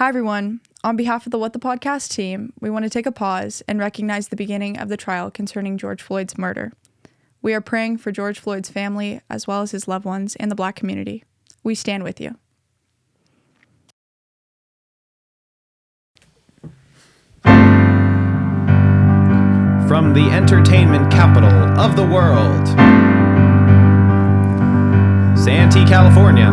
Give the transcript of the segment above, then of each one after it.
Hi, everyone. On behalf of the What the Podcast team, we want to take a pause and recognize the beginning of the trial concerning George Floyd's murder. We are praying for George Floyd's family, as well as his loved ones and the Black community. We stand with you. From the entertainment capital of the world, Santee, California.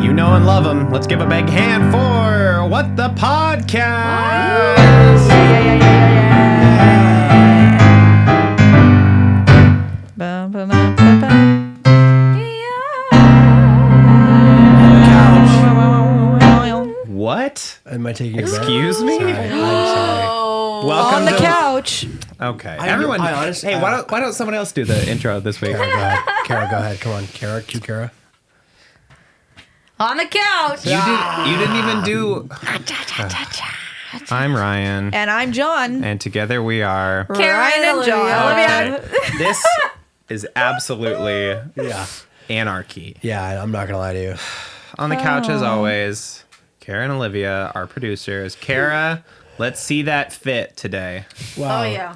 You know and love them. Let's give a big hand for What the Podcast. What? Am I taking your Excuse me? Sorry, I'm sorry. Welcome On the to couch. Okay, I everyone. honestly- hey, why don't someone else do the intro this week? Cara, go ahead. Cara, go ahead. Come on. Cara, cue Cara. On the couch. You didn't even do. I'm Ryan, And I'm John. and together we are. Ryan and John. Okay. This is absolutely Yeah. anarchy. Yeah, I'm not going to lie to you. On the couch, as always, Cara and Olivia, our producers. Cara, let's see that fit today. Wow. Oh yeah.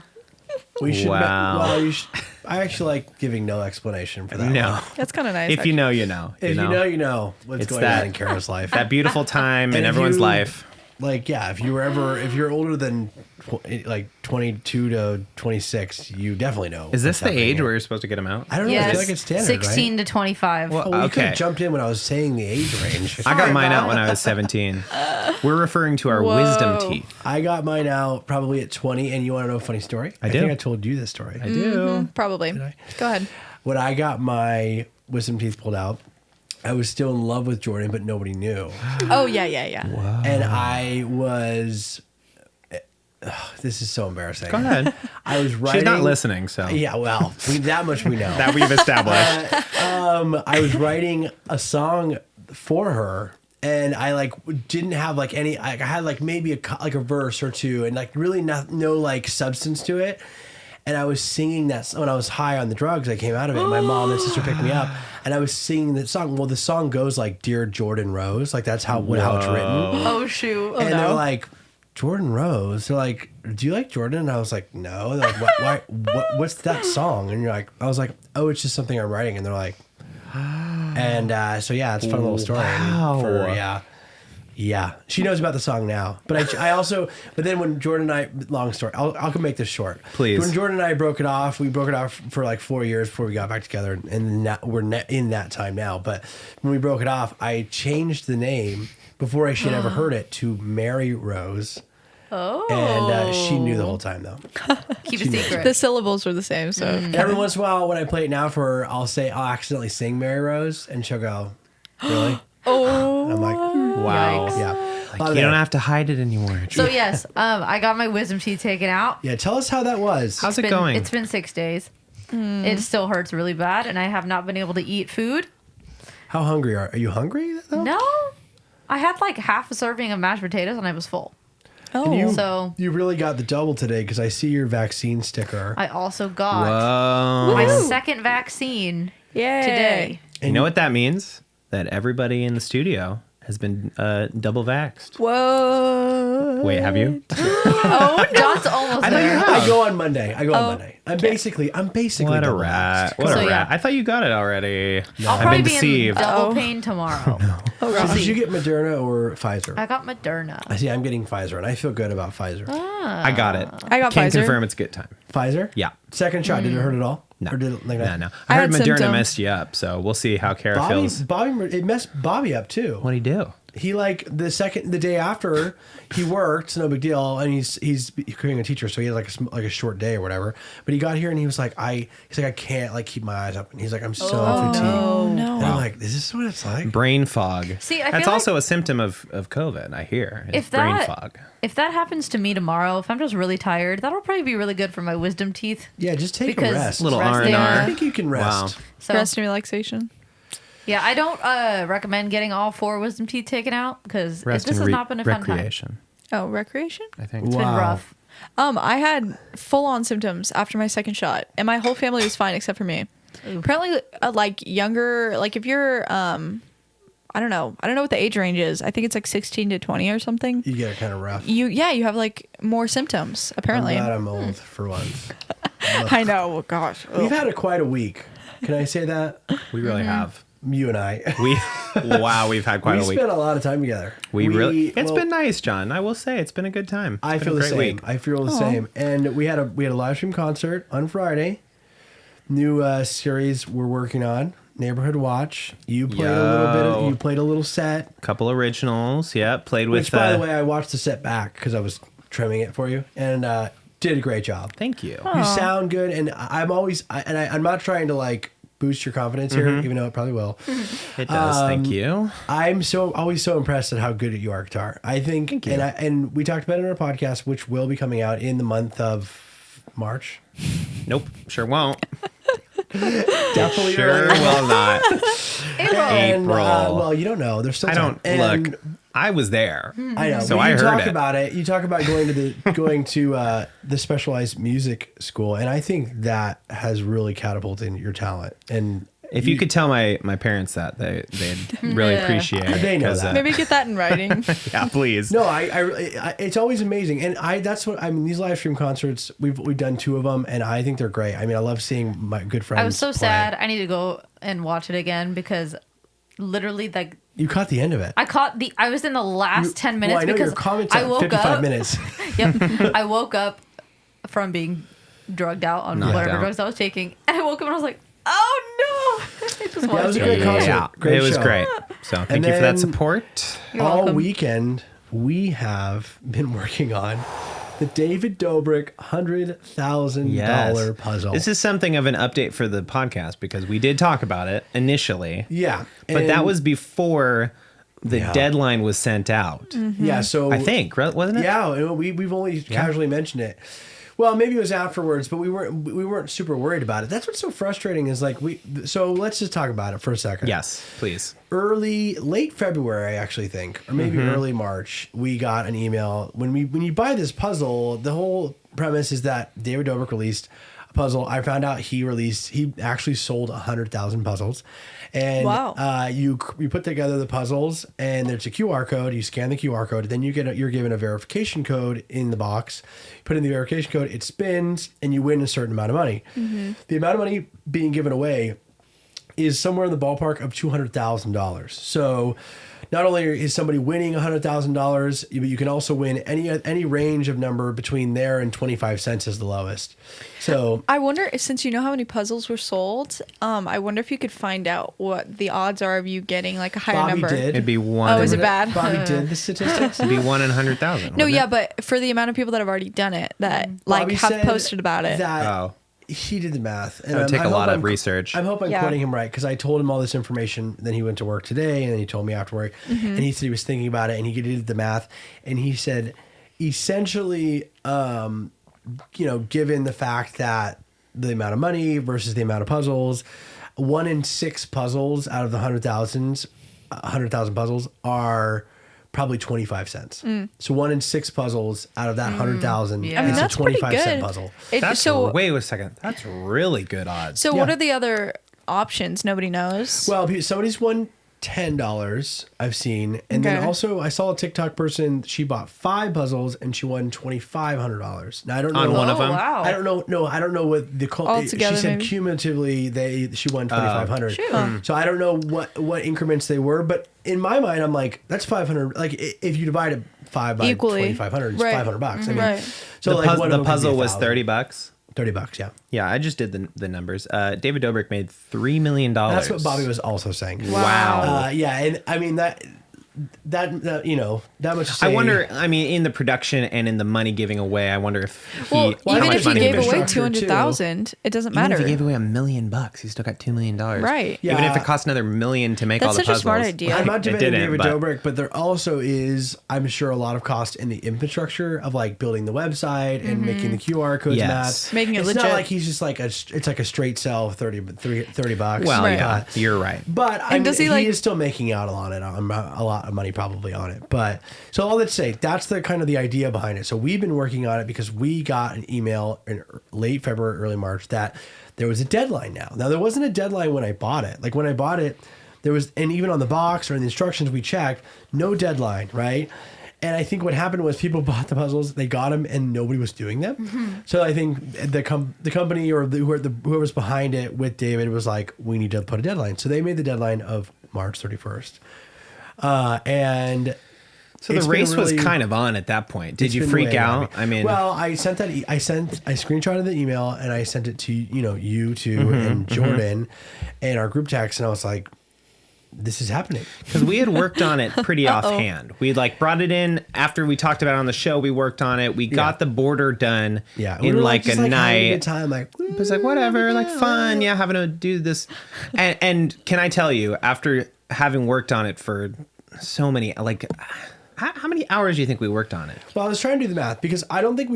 We should. Wow. Well, you should. I actually like giving no explanation for that. No. one. That's kind of nice. If you know, you know. If you know, you know what's It's going that- on in Cara's life. That beautiful time in And if everyone's you- life. Like, yeah, if you're older than like 22 to 26, you definitely know. Is this what's the age happening where you're supposed to get them out? I don't know. I Yes. feel like it's standard, 16 right? to 25. Well, Oh, you could okay. have jumped in when I was saying the age range. I got mine out when I was 17. We're referring to our wisdom teeth. I got mine out probably at 20, and you want to know a funny story? I do. think I told you this story. I do. Probably. I? Go ahead. When I got my wisdom teeth pulled out, I was still in love with Jordan, but nobody knew. Oh, yeah. And I was... this is so embarrassing. Go ahead. I was writing... She's not listening, so Yeah, well, that much we know. that we've established. I was writing a song for her, and I like didn't have like any. I had like maybe a verse or two, and like really no like substance to it. And I was singing that when I was high on the drugs. I came out of it. My mom and sister picked me up, and I was singing that song. Well, the song goes like "Dear Jordan Rose," like that's how it's written. Oh shoot. And they're like, Jordan Rose. They're like, do you like Jordan? And I was like, no. They're like, what's that song? And you're like, I was like, oh, it's just something I'm writing. And they're like, and so yeah, it's a fun little story. Wow. Yeah. She knows about the song now. But I also, but then when Jordan and I, long story, I'll make this short. Please. When Jordan and I broke it off, we broke it off for like 4 years before we got back together. And now, we're in that time now. But when we broke it off, I changed the name before she had ever heard it to Mary Rose. Oh. And she knew the whole time though. Keep a secret. The syllables were the same, so. Every once in a while when I play it now for her, I'll accidentally sing Mary Rose and she'll go, really? Oh. I'm like, Wow. yeah. Like, you don't have to hide it anymore. So yes, I got my wisdom teeth taken out. Yeah, tell us how that was. How's it Been- going? It's been 6 days. It still hurts really bad, and I have not been able to eat food. How hungry are you? Hungry? Though? No. I had like half a serving of mashed potatoes, and I was full. Oh. You, So- you really got the double today because I see your vaccine sticker. I also got Whoa. my second vaccine Yay. today. You know what that means? That everybody in the studio has been double vaxxed. Whoa. Wait, have you? John's almost I thought you there. had. I go on Monday. I'm basically What a double rat. vaxxed. What So, a yeah. rat. I thought you got it already. I'll I've probably been be deceived. in double Oh. pain tomorrow. Oh, So gosh. did you get Moderna or Pfizer? I got Moderna. I see. I'm getting Pfizer, and I feel good about Pfizer. I got it. I got Can Pfizer. confirm it's good time. Pfizer? Yeah. Second shot. Did it hurt at all? No. Or did it like No. I I heard had Moderna symptoms. messed you up, so we'll see how Cara Bobby, feels. it messed Bobby up too. What'd he do? He like the day after he worked, no big deal, and he's becoming a teacher, so he had like a short day or whatever. But he got here and he was like, I can't like keep my eyes up, and he's like, I'm so fatigued. Oh, no. And I'm like, is this what it's like? Brain fog. See, I That's feel also a symptom of COVID, I hear. If brain that- fog. If that happens to me tomorrow, if I'm just really tired, that'll probably be really good for my wisdom teeth. Yeah, just take Because a rest. Little resting- R&R. I think you can rest. Wow. So Rest and relaxation. yeah, I don't recommend getting all 4 wisdom teeth taken out because this Resting has not been a fun time. recreation, Oh, recreation? I think. It's been Wow. rough. I had full-on symptoms after my second shot, and my whole family was fine except for me. Apparently, like younger, like if you're I don't know what the age range is. I think it's like 16 to 20 or something. You get it kind of rough. You have like more symptoms apparently. I'm glad I'm old for once. I know. Oh, gosh. We've had quite a week. Can I say that? We really have. You and I. We've had quite a week. We spent a lot of time together. It's been nice, John. I will say it's been a good time. I feel the same. Week. I feel the same. And we had a live stream concert on Friday. New series we're working on, Neighborhood Watch. You played a little set. Couple originals. Yeah, played with. Which, by the way, I watched the set back because I was trimming it for you, and did a great job. Thank you. You sound good, and I'm not trying to like boost your confidence here, even though it probably will. It does. Thank you. I'm always so impressed at how good you are at guitar. I think, Thank you. And we talked about it in our podcast, which will be coming out in the month of March. Nope, sure won't. Definitely Sure will not. And, April. well, you don't know. There's still time. Look. I was there. I know. So but I you heard talk it. about it. You talk about going to the specialized music school, and I think that has really catapulted your talent. And If you could tell my parents that, they'd really appreciate it. They know 'cause, that. Maybe get that in writing. Yeah, please. no, I it's always amazing, and that's what I mean. These live stream concerts, we've done 2 of them, and I think they're great. I mean, I love seeing my good friends. I was so play. sad. I need to go and watch it again because literally, like, You caught the end of it. I was in the last 10 minutes Well, I know because your comments I at woke 55 up. minutes. Yep. I woke up from being drugged out on Knocked whatever out. drugs I was taking. And I woke up and I was like, oh no. I just Yeah, it was watched a it. great concert. Yeah, Great it was show. great. So thank And you for that then- support. You're All welcome. weekend, we have been working on the David Dobrik $100,000 puzzle. This is something of an update for the podcast because we did talk about it initially. Yeah. But that and- was before the Yeah. deadline was sent out. Yeah, so I think, right? Wasn't it? Yeah, we've only casually mentioned it. Well, maybe it was afterwards, but we weren't super worried about it. That's what's so frustrating is like so let's just talk about it for a second. Yes, please. Late February, I actually think, or maybe early March, we got an email when you buy this puzzle. The whole premise is that David Dobrik released a puzzle. I found out he actually sold 100,000 puzzles, and Wow. you put together the puzzles, and there's a QR code. You scan the QR code, then you're given a verification code in the box. You put in the verification code, it spins, and you win a certain amount of money. The amount of money being given away is somewhere in the ballpark of $200,000. So not only is somebody winning $100,000, but you can also win any range of number between there and 25 cents is the lowest. So I wonder, since you know how many puzzles were sold, I wonder if you could find out what the odds are of you getting like a higher Bobby number. did. It'd be one. Oh, is it bad? Bobby did the statistics. It'd be 1 in 100,000. No, wouldn't yeah, it? but for the amount of people that have already done it, that like Bobby have said posted about it. That Oh. he did the math. And That would take a lot of I'm- research. I hope I'm Yeah. quoting him right because I told him all this information. Then he went to work today, and then he told me after work, and he said he was thinking about it, and he did the math, and he said, essentially, given the fact that the amount of money versus the amount of puzzles, 1 in 6 puzzles out of the 100,000 puzzles are probably 25 cents. So 1 in 6 puzzles out of that 100,000 Yeah. I mean, is a that's pretty 25-cent good. puzzle. Wait a second. That's really good odds. So what Yeah. are the other options? Nobody knows. Well, somebody's won $10 I've seen, and then Okay. also I saw a TikTok person. She bought 5 puzzles and she won $2,500. Now I don't know On one of Oh, them? wow. I don't know. No, I don't know what the Altogether, she said maybe? cumulatively she won 2,500. Shoot. So I don't know what increments they were, but in my mind I'm like that's 500. Like if you divide it 5 by Equally. 2,500, it's Right. $500. I mean, Right. so the, like puz- one of the them could be puzzle was 1,000. $30. $30, yeah. Yeah, I just did the numbers. David Dobrik made $3 million. That's what Bobby was also saying. Wow. Yeah, and I mean that much. To say, I wonder. I mean, in the production and in the money giving away, I wonder if he. Well, Why even not if just you money gave away infrastructure, 200,000, it doesn't Even matter. if he gave away $1 million, he still got $2 million. Right. Yeah. Even if it cost another $1 million to make That's all the such a puzzles. smart idea. I'm not It defending didn't, David but- Dobrik, but there also is, I'm sure, a lot of cost in the infrastructure of like building the website and making the QR codes Yes. match. Making it it's legit. not like he's just like it's like a straight sell of $30. Well, Right. yeah, you're right. But I And mean, does he, he like- is still making out on it, a lot of money probably on it. But so all that to say, that's the kind of the idea behind it. So we've been working on it because we got an email in late February, early March that there was a deadline now. Now there wasn't a deadline when I bought it. Like when I bought it, there was, and even on the box or in the instructions we checked, no deadline, right? And I think what happened was people bought the puzzles, they got them, and nobody was doing them. So I think the company or whoever's behind it with David was like, we need to put a deadline. So they made the deadline of March 31st. And so the race was kind of on at that point. Did you freak out? I mean, well, I screenshotted the email and I sent it to, you two and Jordan and our group text. And I was like, this is happening. Because we had worked on it pretty offhand. We brought it in after we talked about it on the show. We worked on it. We got the border done in like a night. Having a good time, it was like, whatever, fun. Yeah, having to do this. And can I tell you, after having worked on it for so many, how many hours do you think we worked on it? Well, I was trying to do the math because I don't think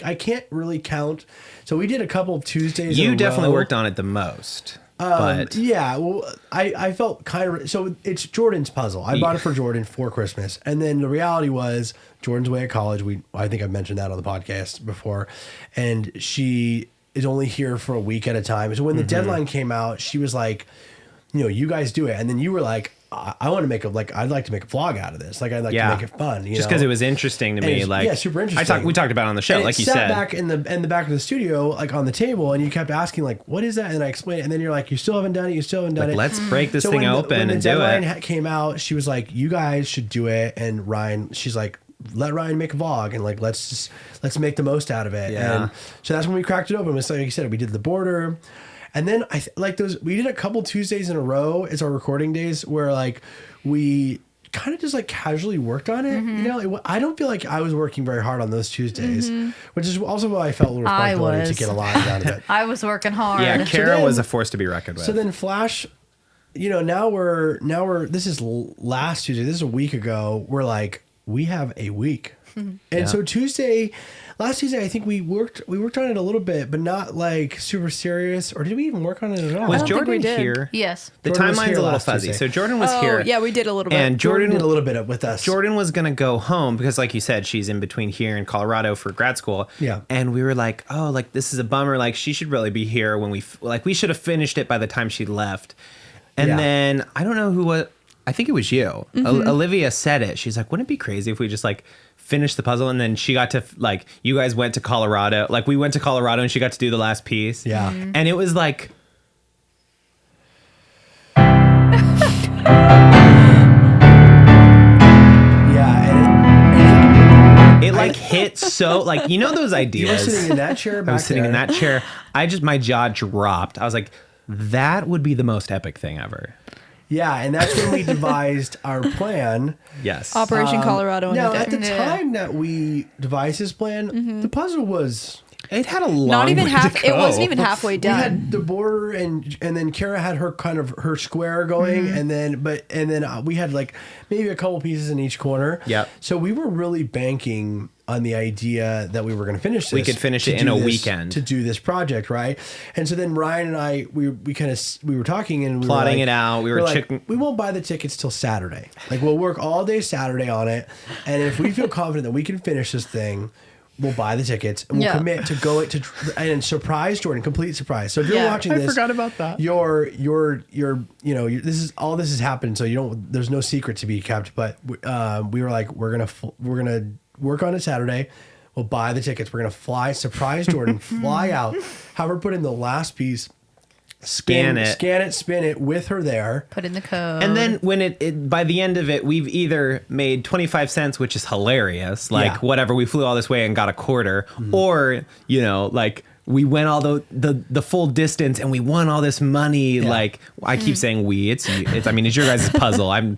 I can't really count. So we did a couple of Tuesdays. You definitely worked on it the most. But yeah, well, I felt kind of, so it's Jordan's puzzle. I bought it for Jordan for Christmas. And then the reality was Jordan's away at college. I think I've mentioned that on the podcast before. And she is only here for a week at a time. So when the deadline came out, she was like, you guys do it. And then you were like, I want to make I'd like to make a vlog out of this. I'd like to make it fun. Just because it was interesting to me. Super interesting. We talked about it on the show, like you said. Back in the back of the studio, on the table, and you kept asking, what is that? And I explained it, and then you're like, you still haven't done it. You still haven't done it. Let's break this thing open and do it. When the deadline came out, she was like, you guys should do it. And Ryan, she's like, let Ryan make a vlog and let's make the most out of it. Yeah. And so that's when we cracked it open. It's like you said, we did the border. And then we did a couple Tuesdays in a row as our recording days where we kind of just casually worked on it. I don't feel like I was working very hard on those Tuesdays, which is also why I felt a little responsibility to get a lot out of it. I was working hard. Yeah, Cara was a force to be reckoned with. So then Flash, now we're this is last Tuesday. This is a week ago. We're we have a week. And so last Tuesday, I think we worked on it a little bit, but not super serious. Or did we even work on it at all? Was Jordan here? Yes. The timeline's a little fuzzy. Tuesday. So Jordan was here. Yeah, we did a little bit. And Jordan did a little bit with us. Jordan was going to go home because, like you said, she's in between here and Colorado for grad school. Yeah. And we were like, this is a bummer. She should really be here when we should have finished it by the time she left. And then I don't know who was. I think it was you. Olivia said it. She's like, wouldn't it be crazy if we just finish the puzzle? And then she got to you guys went to Colorado. We went to Colorado and she got to do the last piece. Yeah. And it was it hit so those ideas. You were sitting in that chair. I was sitting in that chair. My jaw dropped. I was like, that would be the most epic thing ever. Yeah, and that's when we devised our plan. Yes. Operation Colorado. Now, at the time that we devised this plan, the puzzle was... It had a long Not even way half. to go. It wasn't even halfway done. We had the border, and then Cara had her kind of her square going, and then we had maybe a couple pieces in each corner. Yep. So we were really banking on the idea that we were going to finish this. We could finish it in a weekend to do this project, right? And so then Ryan and I, we were talking and we plotting were it out. We won't buy the tickets till Saturday. We'll work all day Saturday on it, and if we feel confident that we can finish this thing, we'll buy the tickets and we'll commit to go and surprise Jordan, complete surprise. So if you're watching this, I forgot about that. This has happened. So there's no secret to be kept, but we were like, we're going to work on it Saturday. We'll buy the tickets. We're going to surprise Jordan, fly out, have her put in the last piece, scan it, spin it with her there. Put in the code. And then when it by the end of it, we've either made 25 cents, which is hilarious, whatever, we flew all this way and got a quarter, or, we went all the full distance and we won all this money. Yeah. I keep saying it's your guys' puzzle. I'm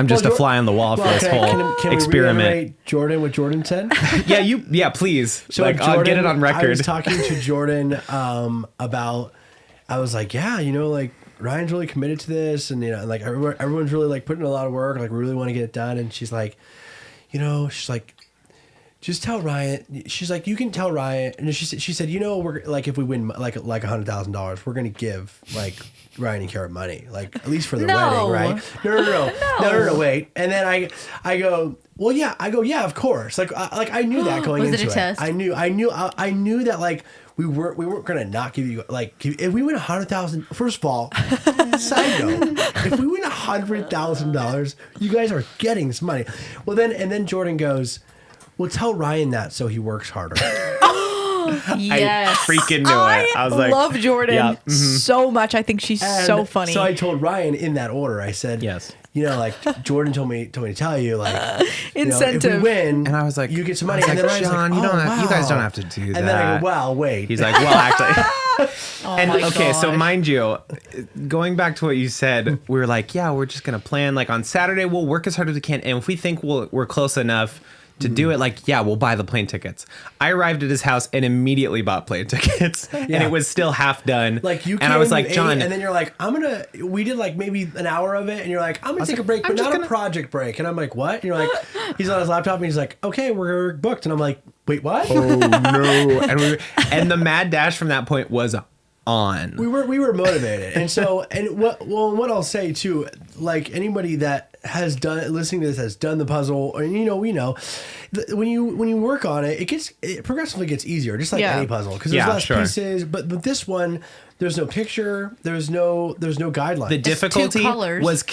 just a fly on the wall for this whole experiment. We Jordan, what Jordan said? Yeah, please. So Jordan, I'll get it on record. I was talking to Jordan about, I was like, Ryan's really committed to this, and everyone's really putting in a lot of work. We really want to get it done. And she's like, just tell Ryan. She's like, you can tell Ryan. And she said, we're if we win $100,000, we're gonna give Ryan and Cara money, at least for their wedding, right? No, wait. And then I go, well, yeah. I go, yeah, of course. I knew that going into it. Was it a test? I knew that we weren't gonna not give you like if we win $100,000. First of all, side note, if we win $100,000, you guys are getting some money. Well, then Jordan goes, well, tell Ryan that so he works harder. Yes. I freaking knew it. I was like, love Jordan yeah, so much. I think she's so funny. So I told Ryan in that order. I said, yes. You know, like Jordan told me to tell you, like incentive. You know, if we win, And I was like, you get some money. I was and like, then Ryan's John, like, you don't have, you guys wow. don't have to do that. And then I go, well, wait. He's like, well, actually. And my okay, so gosh. mind you, going back to what you said, we were like, yeah, we're just gonna plan. Like on Saturday, we'll work as hard as we can, and if we think we're close enough to do it, like, yeah, we'll buy the plane tickets. I arrived at his house and immediately bought plane tickets, and it was still half done. Like you came and I was like, with John, 8, and then you're like, we did like maybe an hour of it, and you're like, I'm gonna take a break, but not a project break. And I'm like, what? And you're like, he's on his laptop, and he's like, okay, we're booked. And I'm like, wait, what? oh no! And the mad dash from that point was on. We were motivated, and so what I'll say too, like anybody that has done listening to this has done the puzzle, and we know when you work on it, it progressively gets easier, just like any puzzle, because there's less pieces. But this one, there's no picture, there's no guideline. The difficulty colors. was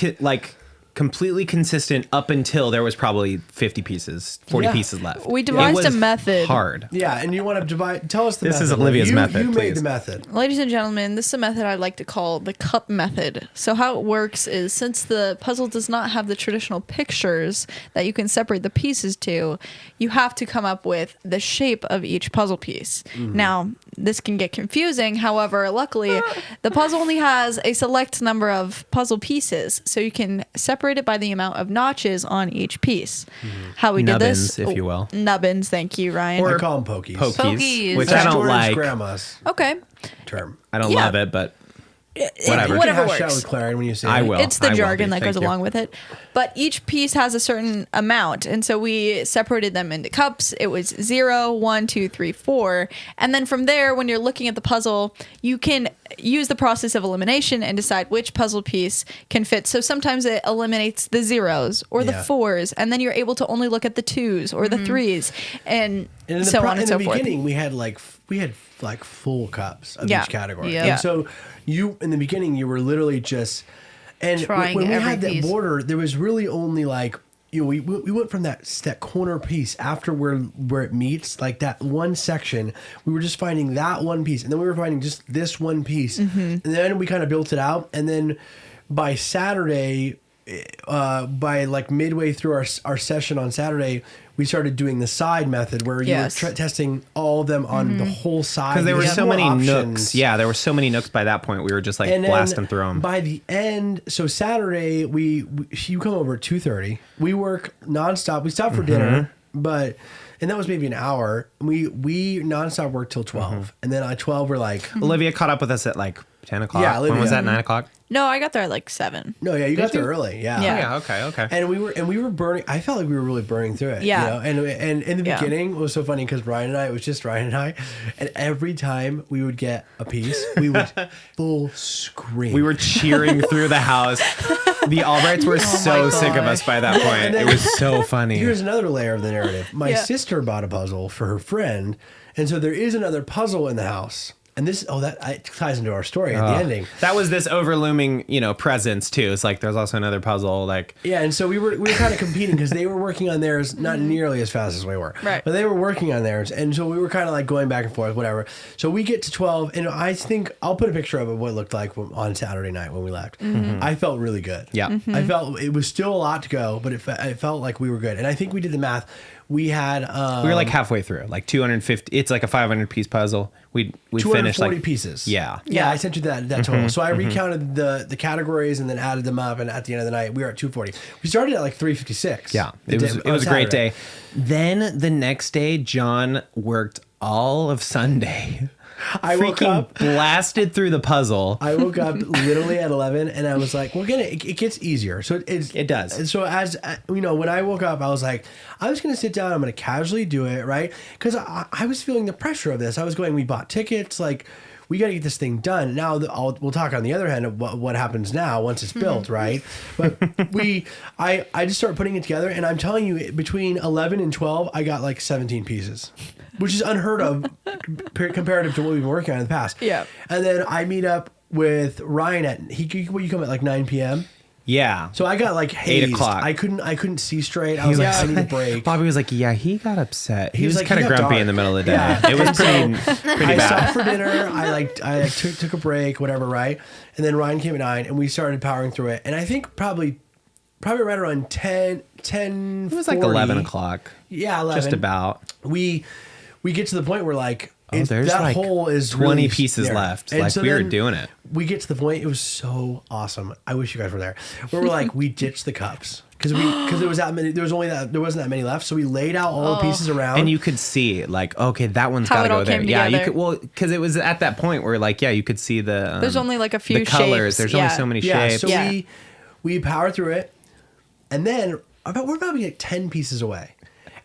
completely consistent up until there was probably 50 pieces, 40 pieces left. We devised It was a method. Hard. Yeah, and you want to tell us the This method. is Olivia's method, You made please. the method. Ladies and gentlemen, this is a method I like to call the cup method. So how it works is, since the puzzle does not have the traditional pictures that you can separate the pieces to, you have to come up with the shape of each puzzle piece. Now, this can get confusing. However, luckily, the puzzle only has a select number of puzzle pieces, so you can separate it by the amount of notches on each piece. How we did this? Nubbins, if you will. Nubbins, thank you, Ryan. I call them pokies. Pokies. Which That's I don't Jordan's like. grandma's Okay. term. I don't Yeah. love it, but Whatever. You can Whatever hash out works. with Claren when you say I it. will. It's the I will jargon be. that goes Thank you. along with it. But each piece has a certain amount. And so we separated them into cups. It was 0, 1, 2, 3, 4. And then from there, when you're looking at the puzzle, you can use the process of elimination and decide which puzzle piece can fit. So sometimes it eliminates the zeros or the 4s. And then you're able to only look at the 2s or the 3s. And in so on and in so the forth. beginning, we had like full cups of Yeah. each category. Yeah. And so in the beginning, you were literally just Trying when we every had that piece. border, there was really only like we went from that corner piece after where it meets, like that one section. We were just finding that one piece, and then we were finding just this one piece, and then we kind of built it out, and then by Saturday. By like midway through our session on Saturday, we started doing the side method where you were testing all of them on the whole side. because there were You had so more many options. nooks. Yeah, there were so many nooks by that point. We were just like And then blasting through them. by the end, so Saturday you come over at 2:30. We work nonstop. We stop for dinner, and that was maybe an hour. We nonstop work till 12, and then at 12 we're like, Olivia caught up with us at like 10 o'clock. Yeah, When was Olivia. that? 9 o'clock? No, I got there at like 7. no, yeah, you got there early, yeah. Yeah. Okay. And we were burning. I felt like we were really burning through it. Yeah. You know? And in the Yeah. beginning, it was so funny because it was just Ryan and I. And every time we would get a piece, we would full scream. We were cheering through the house. The Albrights were so sick of us by that point. and then- It was so funny. Here's another layer of the narrative. My Yeah. sister bought a puzzle for her friend. And so there is another puzzle in the house. And this, that ties into our story at the ending. That was this overlooming, presence too. It's like there's also another puzzle. Like Yeah, and so we were kind of competing because they were working on theirs not nearly as fast as we were. Right. But they were working on theirs, and so we were kind of like going back and forth, whatever. So we get to 12, and I think I'll put a picture of what it looked like on Saturday night when we left. I felt really good. Yeah. I felt it was still a lot to go, but it felt like we were good. And I think we did the math. We had we were like halfway through, like 250. It's like a 500 piece puzzle. We finished 240 like pieces. Yeah. Yeah, I sent you that total. So I recounted the categories and then added them up, and at the end of the night we were at 240. We started at like 356. Yeah, it was a great day. Then the next day, John worked all of Sunday. I woke Freaking up. blasted through the puzzle. I woke up literally at 11, and I was like, it gets easier. So It does. And so as when I woke up, I was like, I'm just gonna sit down. I'm gonna casually do it, right? Because I was feeling the pressure of this. I was going. We bought tickets, like. We got to get this thing done. Now we'll talk on the other hand of what happens now once it's built, right? But I just started putting it together, and I'm telling you, between 11 and 12, I got like 17 pieces. which is unheard of comparative to what we've been working on in the past. Yeah. And then I meet up with Ryan at you come at like 9 p.m. Yeah. So I got like hazed. 8 o'clock. I couldn't see straight. I was like, I need a break. Bobby was like, yeah, he got upset. He was like, kind of he got grumpy dark. in the middle of the day. Yeah. It was pretty I bad. stopped for dinner. I took a break, whatever, right? And then Ryan came at 9, and we started powering through it. And I think probably right around 10. It was like 11 o'clock. Yeah, 11. Just about. We get to the point where like There's that like hole is 20 really pieces there. left. And Like so we were then doing it. We get to the point. It was so awesome. I wish you guys were there. Where we're like, we ditched the cups because there wasn't that many left. So we laid out all the pieces around, And you could see like, okay, that one's How got to it all go there. came Yeah, you together. could because it was at that point where like, yeah, you could see the There's only like a few the colors. shapes. There's only Yeah. so many yeah. shapes. So Yeah. we power through it, and then we're probably like 10 pieces away.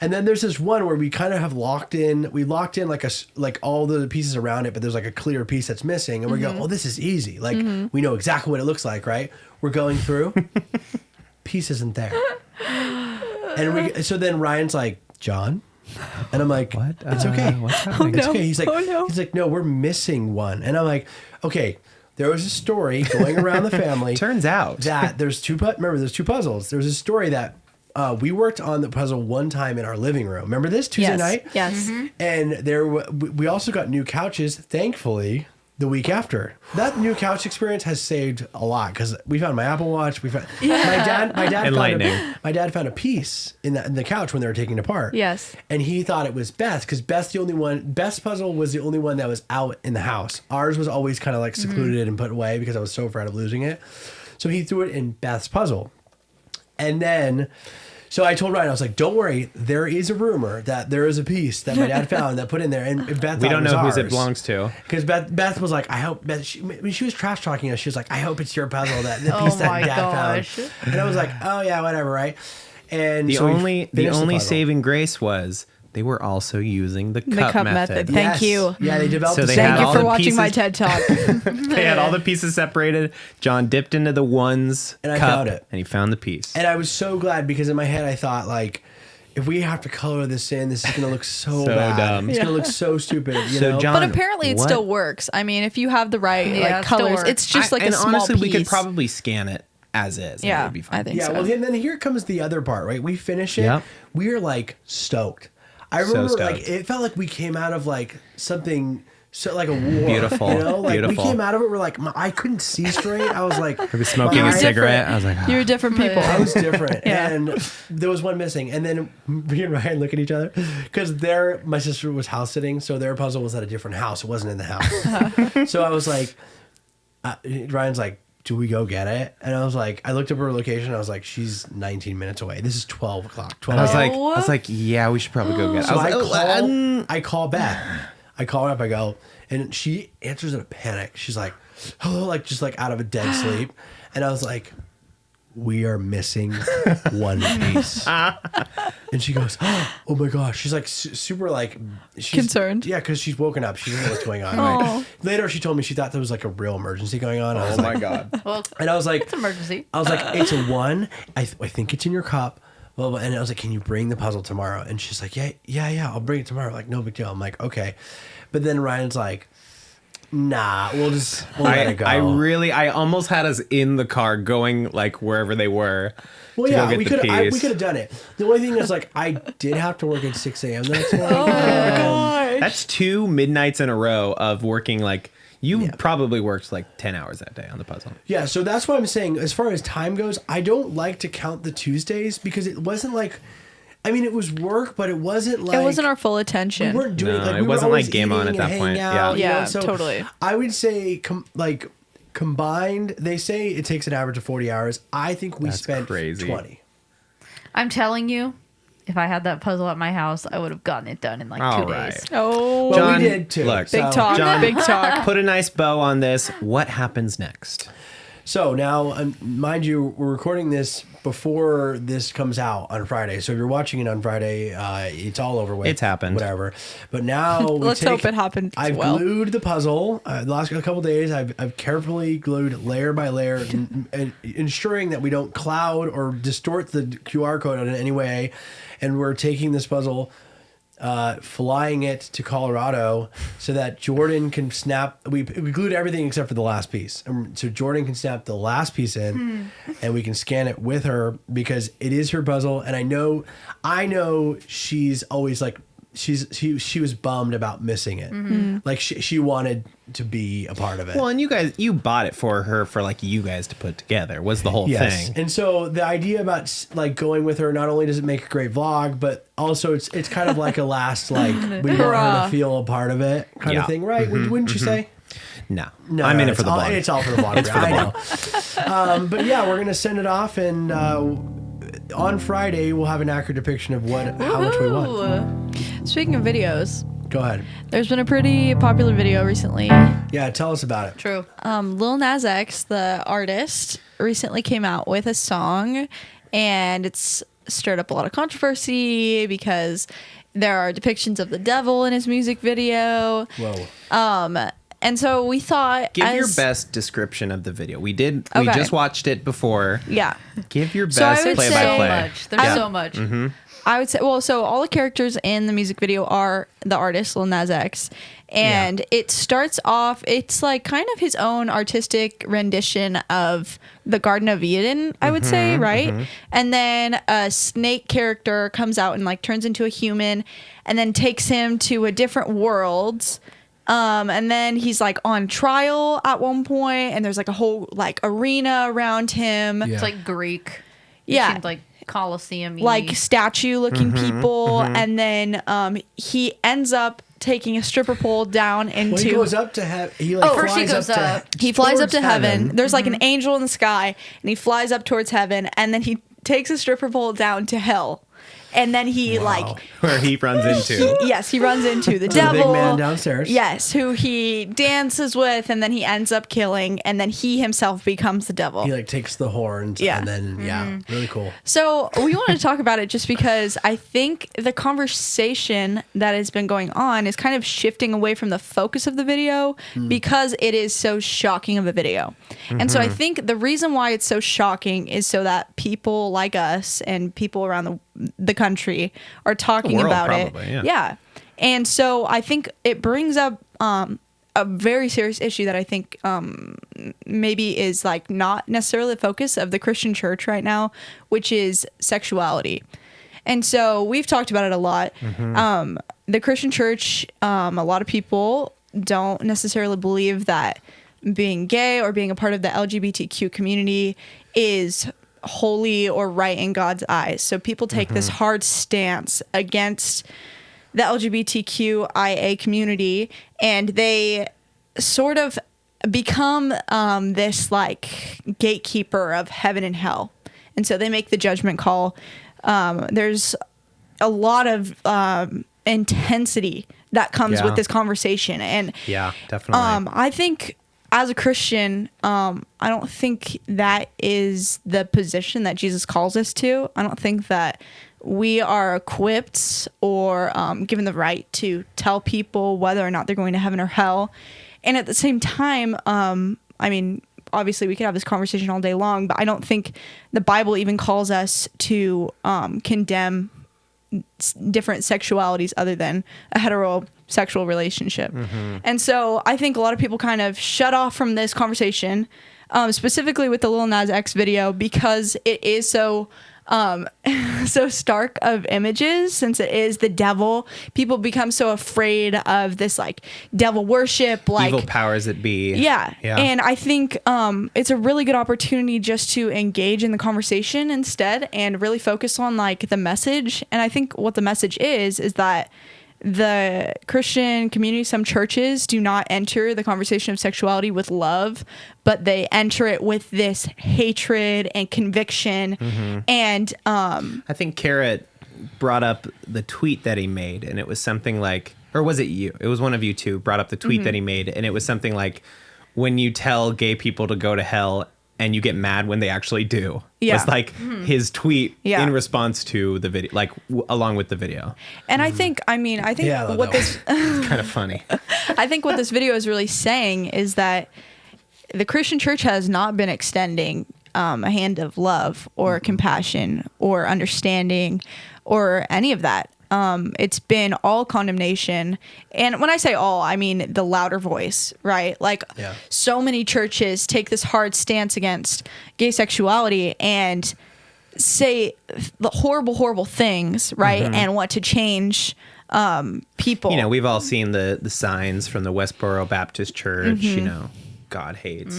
And then there's this one where we kind of have locked in. We locked in like all the pieces around it, but there's like a clear piece that's missing. And we go, oh, this is easy. Like we know exactly what it looks like, right? We're going through. Piece isn't there. And so then Ryan's like, John, and I'm like, What? It's okay. What's happening? It's no. okay. He's like, no, we're missing one. And I'm like, okay. There was a story going around the family. Turns out that there's two puzzles. There's a story that we worked on the puzzle one time in our living room. Remember this Tuesday night? Yes. And we also got new couches, thankfully, the week after. That new couch experience has saved a lot because we found my Apple Watch. My dad found a piece in the couch when they were taking it apart. Yes. And he thought it was Beth's because Beth's puzzle was the only one that was out in the house. Ours was always kind of like secluded and put away because I was so afraid of losing it. So he threw it in Beth's puzzle. And then, so I told Ryan, I was like, don't worry, there is a rumor that there is a piece that my dad found that put in there. And Beth we don't know whose it ours. belongs to. Because Beth was like, I hope, when she was trash talking us, she was like, I hope it's your puzzle, the piece that my dad gosh. found. And I was like, oh yeah, whatever, right? And The so we only finished the puzzle. saving grace was they were also using the cup method. Thank you. Yeah, they developed So the they same- had Thank you all for the watching my pieces- TED Talk. They had all the pieces separated. John dipped into the ones And I cup, found it. and he found the piece. And I was so glad because in my head I thought like, if we have to color this in, this is going to look so bad. dumb. It's going to look so stupid. You So know? John, But apparently it what- still works. I mean, if you have the right Yeah, like it still colors, works. it's just like and a small honestly, piece. we could probably scan it as is. And it Yeah, would be fine. I think Yeah, so. well, and then here comes the other part, right? We finish it. Yep. We are like stoked. I So remember stoked. like it felt like we came out of like something so like a war. Beautiful. You know, like Beautiful. we came out of it. We're like, I couldn't see straight. I was like, He was smoking my a eyes- cigarette. I was like, You're different people. I was different, Yeah. and there was one missing. And then me and Ryan look at each other because my sister was house sitting, so their puzzle was at a different house. It wasn't in the house. So I was like, Ryan's like, do we go get it? And I was like, I looked up her location. I was like, she's 19 minutes away. This is 12 o'clock. 12 I was o'clock. like, yeah, we should probably go get it. So I was like, I call Beth. I call her up. I go, and she answers in a panic. She's like, hello, like just like out of a dead sleep. And I was like, we are missing one piece. And she goes, oh my gosh. She's like super like she's Concerned. Yeah, because she's woken up. She doesn't know what's going on. Right? Aw. Later, she told me she thought there was like a real emergency going on. I was like, God. Well, and I was like, it's emergency. I was like, it's a one. I think it's in your cup. Blah, blah, blah. And I was like, can you bring the puzzle tomorrow? And she's like, yeah, I'll bring it tomorrow. Like, no big deal. I'm like, okay. But then Ryan's like, nah, we'll let it go. I almost had us in the car going like wherever they were. Well, to go yeah, get we the could piece. have done it. The only thing is, like, I did have to work at 6 a.m. the next morning. Oh my gosh. That's 2 midnights in a row of working like you probably worked like 10 hours that day on the puzzle. Yeah, so that's what I'm saying. As far as time goes, I don't like to count the Tuesdays because it wasn't like, I mean, it was work, but it wasn't like It wasn't our full we attention. weren't doing No, like it we wasn't were like always game on eating at and that point. hanging out, Yeah. you know? Yeah, So totally. I would say combined, they say it takes an average of 40 hours. I think we That's spent crazy. 20. I'm telling you, if I had that puzzle at my house, I would have gotten it done in like All 2 right. days. Oh, Well, John, we did too. look, big So- talk. John- Big talk. Put a nice bow on this. What happens next? So now, mind you, we're recording this before this comes out on Friday. So if you're watching it on Friday, it's all over with. It's happened. Whatever. But now Let's hope it happened I've well. glued the puzzle. The last couple days, I've carefully glued layer by layer, and ensuring that we don't cloud or distort the QR code in any way. And we're taking this puzzle flying it to Colorado so that Jordan can snap. We glued everything except for the last piece. And so Jordan can snap the last piece in and we can scan it with her because it is her puzzle. And I know she's always like, she was bummed about missing it. Like she wanted to be a part of it. Well, and you bought it for her for like you guys to put together was the whole thing. And so the idea about like going with her, not only does it make a great vlog, but also it's kind of like a last, like we want her to feel a part of it kind of thing. Right. Wouldn't you say? No, I'm in it for the vlog. It's all for the vlog. It's for the vlog. I know. But yeah, we're going to send it off and, on Friday, we'll have an accurate depiction of how much we want. Speaking of videos, go ahead. There's been a pretty popular video recently. Yeah, tell us about it. True. Lil Nas X, the artist, recently came out with a song, and it's stirred up a lot of controversy because there are depictions of the devil in his music video. Whoa. And so we thought, give your best description of the video. We Okay. just watched it before. Yeah. Give your So I best would play say- by play. There's so much. I would say, so all the characters in the music video are the artist, Lil Nas X. And it starts off, it's like kind of his own artistic rendition of the Garden of Eden, I would say, right? And then a snake character comes out and like turns into a human and then takes him to a different world. And then he's like on trial at one point, and there's like a whole like arena around him. Yeah. It's like Greek. Yeah. It seemed like Colosseum. Like statue looking people. And then he ends up taking a stripper pole down into. Well, he goes up to heaven. He like first he flies goes up. He flies up towards to heaven. There's like an angel in the sky, and he flies up towards heaven, and then he takes a stripper pole down to hell. And then he Where he runs into. he runs into the The devil. big man downstairs. Yes, who he dances with, and then he ends up killing, and then he himself becomes the devil. He like takes the horns. Yeah. And then, really cool. So we wanted to talk about it just because I think the conversation that has been going on is kind of shifting away from the focus of the video because it is so shocking of a video. And so I think the reason why it's so shocking is so that people like us and people around the country are talking world, about probably, it. yeah. And so I think it brings up a very serious issue that I think maybe is like not necessarily the focus of the Christian church right now, which is sexuality. And so we've talked about it a lot. The Christian church, a lot of people don't necessarily believe that being gay or being a part of the LGBTQ community is holy or right in God's eyes. So people take this hard stance against the LGBTQIA community, and they sort of become this like gatekeeper of heaven and hell. And so they make the judgment call. There's a lot of intensity that comes with this conversation. And Yeah, definitely. I think as a Christian, I don't think that is the position that Jesus calls us to. I don't think that we are equipped or given the right to tell people whether or not they're going to heaven or hell. And at the same time, I mean, obviously we could have this conversation all day long, but I don't think the Bible even calls us to condemn different sexualities other than a heterosexual relationship. And so I think a lot of people kind of shut off from this conversation, specifically with the Lil Nas X video, because it is so so stark of images. Since it is the devil, people become so afraid of this like devil worship, like Evil powers that be. yeah. Yeah. And I think it's a really good opportunity just to engage in the conversation instead and really focus on like the message. And I think what the message is that the Christian community, some churches do not enter the conversation of sexuality with love, but they enter it with this hatred and conviction. And I think Cara brought up the tweet that he made, and it was something like, or was it you? It was one of you two brought up the tweet that he made, and it was something like, when you tell gay people to go to hell and you get mad when they actually do. Yeah. Was like his tweet Yeah. in response to the video, like along with the video. and I think Yeah, I love what that this It's kind of funny. I think what this video is really saying is that the Christian church has not been extending a hand of love or compassion or understanding or any of that it's been all condemnation. And when I say all, I mean the louder voice, right? Like so many churches take this hard stance against gay sexuality and say the horrible, horrible things, right? And want to change people. You know, we've all seen the signs from the Westboro Baptist Church, you know, God hates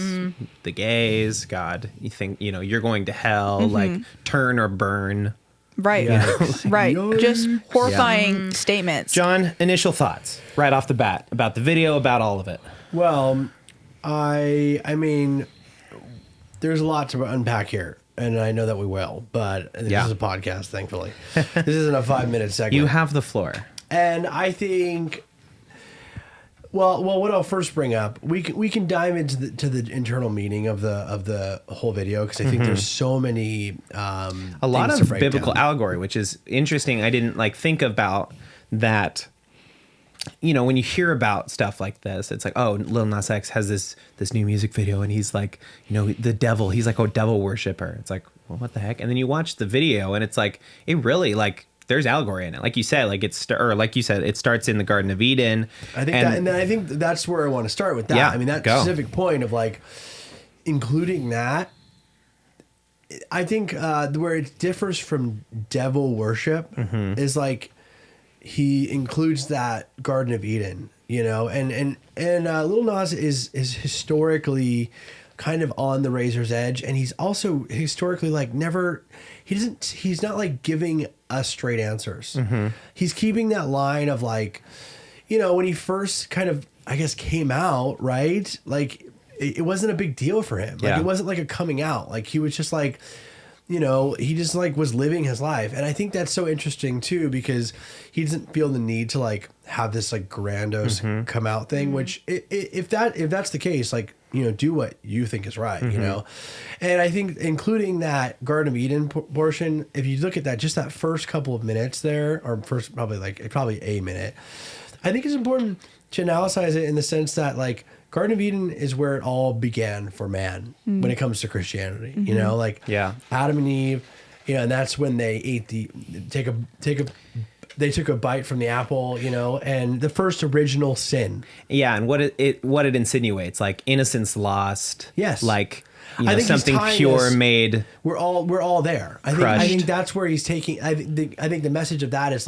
the gays. God, you think, you know, you're going to hell, like turn or burn. Right. Yeah. Right. Just horrifying statements. John, initial thoughts right off the bat about the video, about all of it. Well, I mean, there's a lot to unpack here, and I know that we will, but this is a podcast, thankfully. This isn't a 5-minute segment. You have the floor. And I think, well, what I'll first bring up, we can dive into the internal meaning of the whole video, because I think there's so many a lot of biblical allegory, which is interesting. I didn't think about that. You know, when you hear about stuff like this, it's like, oh, Lil Nas X has this new music video, and he's like, you know, the devil. He's like a devil worshiper. It's like, well, what the heck? And then you watch the video, and it's like, it really there's allegory in it. Like you said, it starts in the Garden of Eden. I think I think that's where I want to start with that. Yeah, I mean, that specific point of including that, I think where it differs from devil worship is he includes that Garden of Eden, you know, and Lil Nas is historically kind of on the razor's edge, and he's also historically he's not giving us straight answers. He's keeping that line of you know, when he first kind of, I guess, came out, right? It wasn't a big deal for him. It wasn't a coming out. He was just you know, he just was living his life. And I think that's so interesting too, because he doesn't feel the need to have this grandiose come out thing, which if that's the case, you know, do what you think is right, you know? And I think including that Garden of Eden portion, if you look at that, just that first couple of minutes there, or first probably a minute, I think it's important to analyze it in the sense that Garden of Eden is where it all began for man when it comes to Christianity, you know, Adam and Eve, you know, and that's when they ate they took a bite from the apple, you know, and the first original sin. Yeah, and what it insinuates, innocence lost. Yes. You know, I think something pure made. We're all there. I think that's where he's taking. I think the message of that is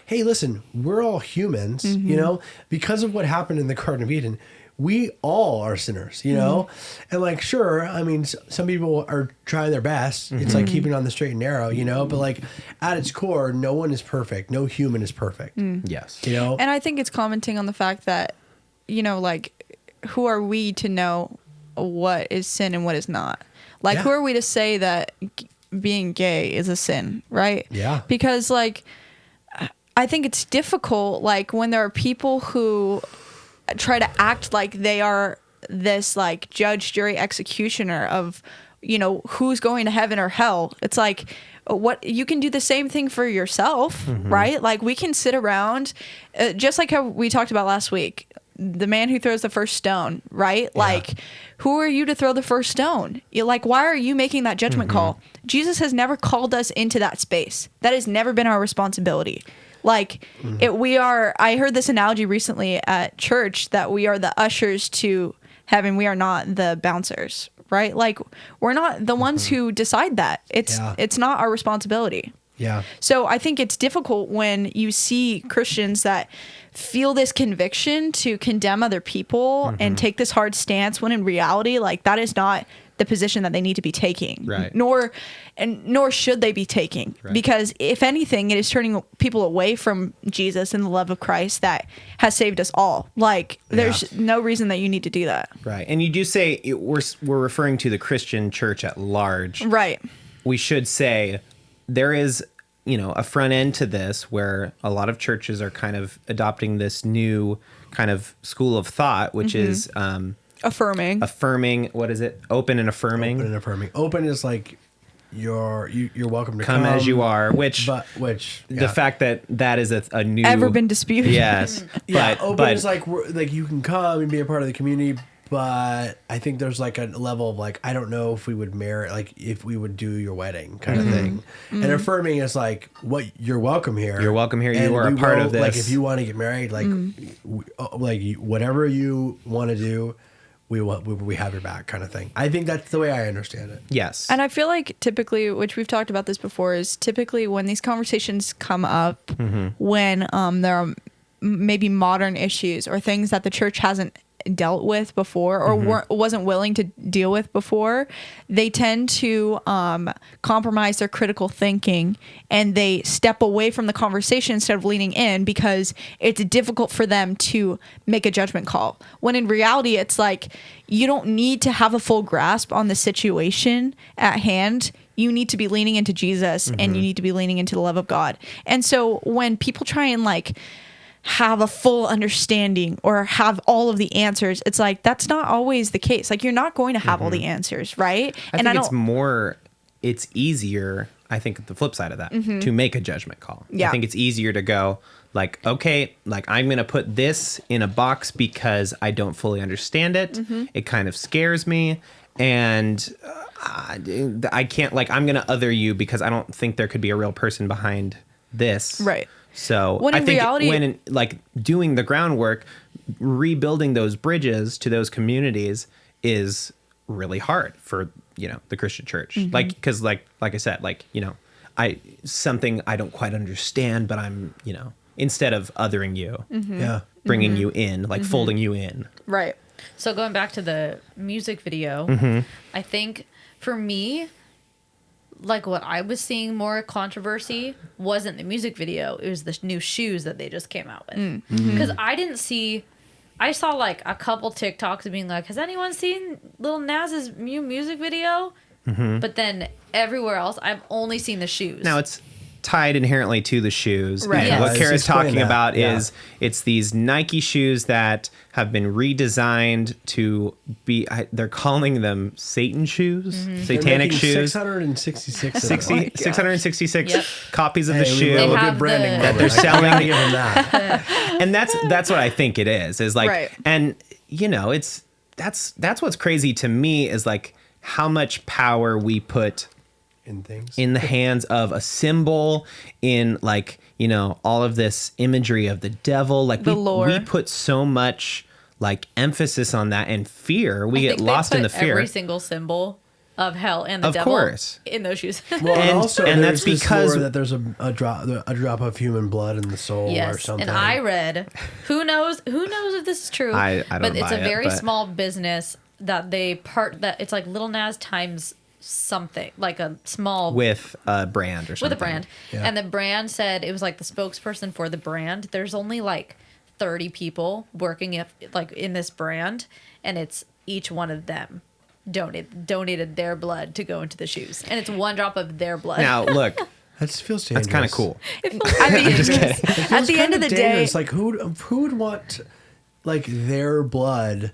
hey, listen, we're all humans, you know, because of what happened in the Garden of Eden. We all are sinners, you know? And sure, I mean, some people are trying their best. It's keeping on the straight and narrow, you know? But at its core, no one is perfect. No human is perfect. Yes. You know? And I think it's commenting on the fact that, you know, who are we to know what is sin and what is not? Who are we to say that being gay is a sin, right? Yeah. Because I think it's difficult, when there are people who try to act like they are this judge, jury, executioner of, you know, who's going to heaven or hell. It's what you can do the same thing for yourself, right? We can sit around, just like how we talked about last week, the man who throws the first stone, right? Yeah. Who are you to throw the first stone? You're why are you making that judgment call? Jesus has never called us into that space. That has never been our responsibility. I heard this analogy recently at church that we are the ushers to heaven. We are not the bouncers, right? We're not the ones who decide that. It's not our responsibility. Yeah. So I think it's difficult when you see Christians that feel this conviction to condemn other people and take this hard stance, when in reality, that is not the position that they need to be taking, right? Nor should they be taking, right. Because if anything, it is turning people away from Jesus and the love of Christ that has saved us all. There's no reason that you need to do that, right? And you do say we're referring to the Christian church at large, right? We should say there is, you know, a front end to this where a lot of churches are kind of adopting this new kind of school of thought, which is affirming. What is it? Open and affirming. Open is you're welcome to come as you are. The fact that is a new ever been disputed. Yes, yeah. Open is you can come and be a part of the community, but I think there's like a level of like, I don't know if we would merit, like if we would do your wedding kind of thing. And affirming is like, what, you're welcome here. You're welcome here. And you are a part of this. Like if you want to get married, like, whatever you want to do, we have your back kind of thing. I think that's the way I understand it. Yes. And I feel like typically, which we've talked about this before, is typically when these conversations come up, when there are maybe modern issues or things that the church hasn't dealt with before or wasn't willing to deal with before, they tend to compromise their critical thinking and they step away from the conversation instead of leaning in because it's difficult for them to make a judgment call. When in reality, it's like you don't need to have a full grasp on the situation at hand. You need to be leaning into Jesus and you need to be leaning into the love of God. And so when people try and like have a full understanding or have all of the answers, it's like that's not always the case. Like you're not going to have all the answers, right? I think it's easier, I think the flip side of that, to make a judgment call. Yeah. I think it's easier to go like, okay, like I'm going to put this in a box because I don't fully understand it. It kind of scares me. And I can't, like, I'm going to other you because I don't think there could be a real person behind this. Right. So when I in think reality, when like doing the groundwork, rebuilding those bridges to those communities is really hard for, you know, the Christian church. Like, because like I said, like, you know, something I don't quite understand, but I'm, you know, instead of othering you, bringing you in, like folding you in. right. So going back to the music video, I think for me, like what I was seeing more controversy wasn't the music video. It was the new shoes that they just came out with. Because I saw like a couple TikToks being like, has anyone seen Lil Nas's new music video? But then everywhere else, I've only seen the shoes. Now it's tied inherently to the shoes. Right. And Yes. what Cara's talking that. about is it's these Nike shoes that have been redesigned to be, they're calling them Satan shoes, satanic shoes. 666. 666 copies of the shoe They Good have branding the- that they're selling. Give them that. And that's what I think it is like, Right. and you know, that's what's crazy to me is like how much power we put In things. in the hands of a symbol, in like, you know, all of this imagery of the devil. Like The lore. we put so much like emphasis on that and fear. We I get think they lost in the put fear. every single symbol of hell and the Of devil course. in those shoes. Well, And- also, and there's that's this because- lore that there's a drop of human blood in the soul or Yes, something. and I read, who knows if this is true. I don't but it's buy a it, very but- small business that that it's like Lil Nas times something, like a small with a brand or with something. a brand. Yeah. And the brand said, it was like the spokesperson for the brand, there's only like 30 people working like in this brand, and it's each one of them donated their blood to go into the shoes, and it's one drop of their blood. Now look, That just feels dangerous. that's kind of cool. I mean, Just kidding. at the end of the day, dangerous. Like who would want like their blood?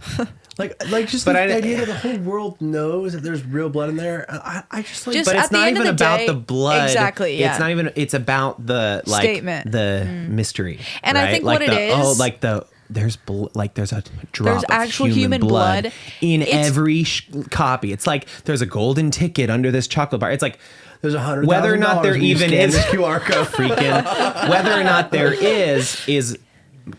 Like just But the I- idea that the whole world knows that there's real blood in there. I just like. Just But at it's the not end of even the about day- the blood. Exactly, yeah. It's not even. It's about the like Statement. the mystery. And I right? think like what it Oh, is- like there's there's a drop There's of actual human human blood. in It's- every copy. It's like there's a golden ticket under this chocolate bar. It's like There's $100,000 whether or not there when you even scan is this QR code. freaking whether or not there is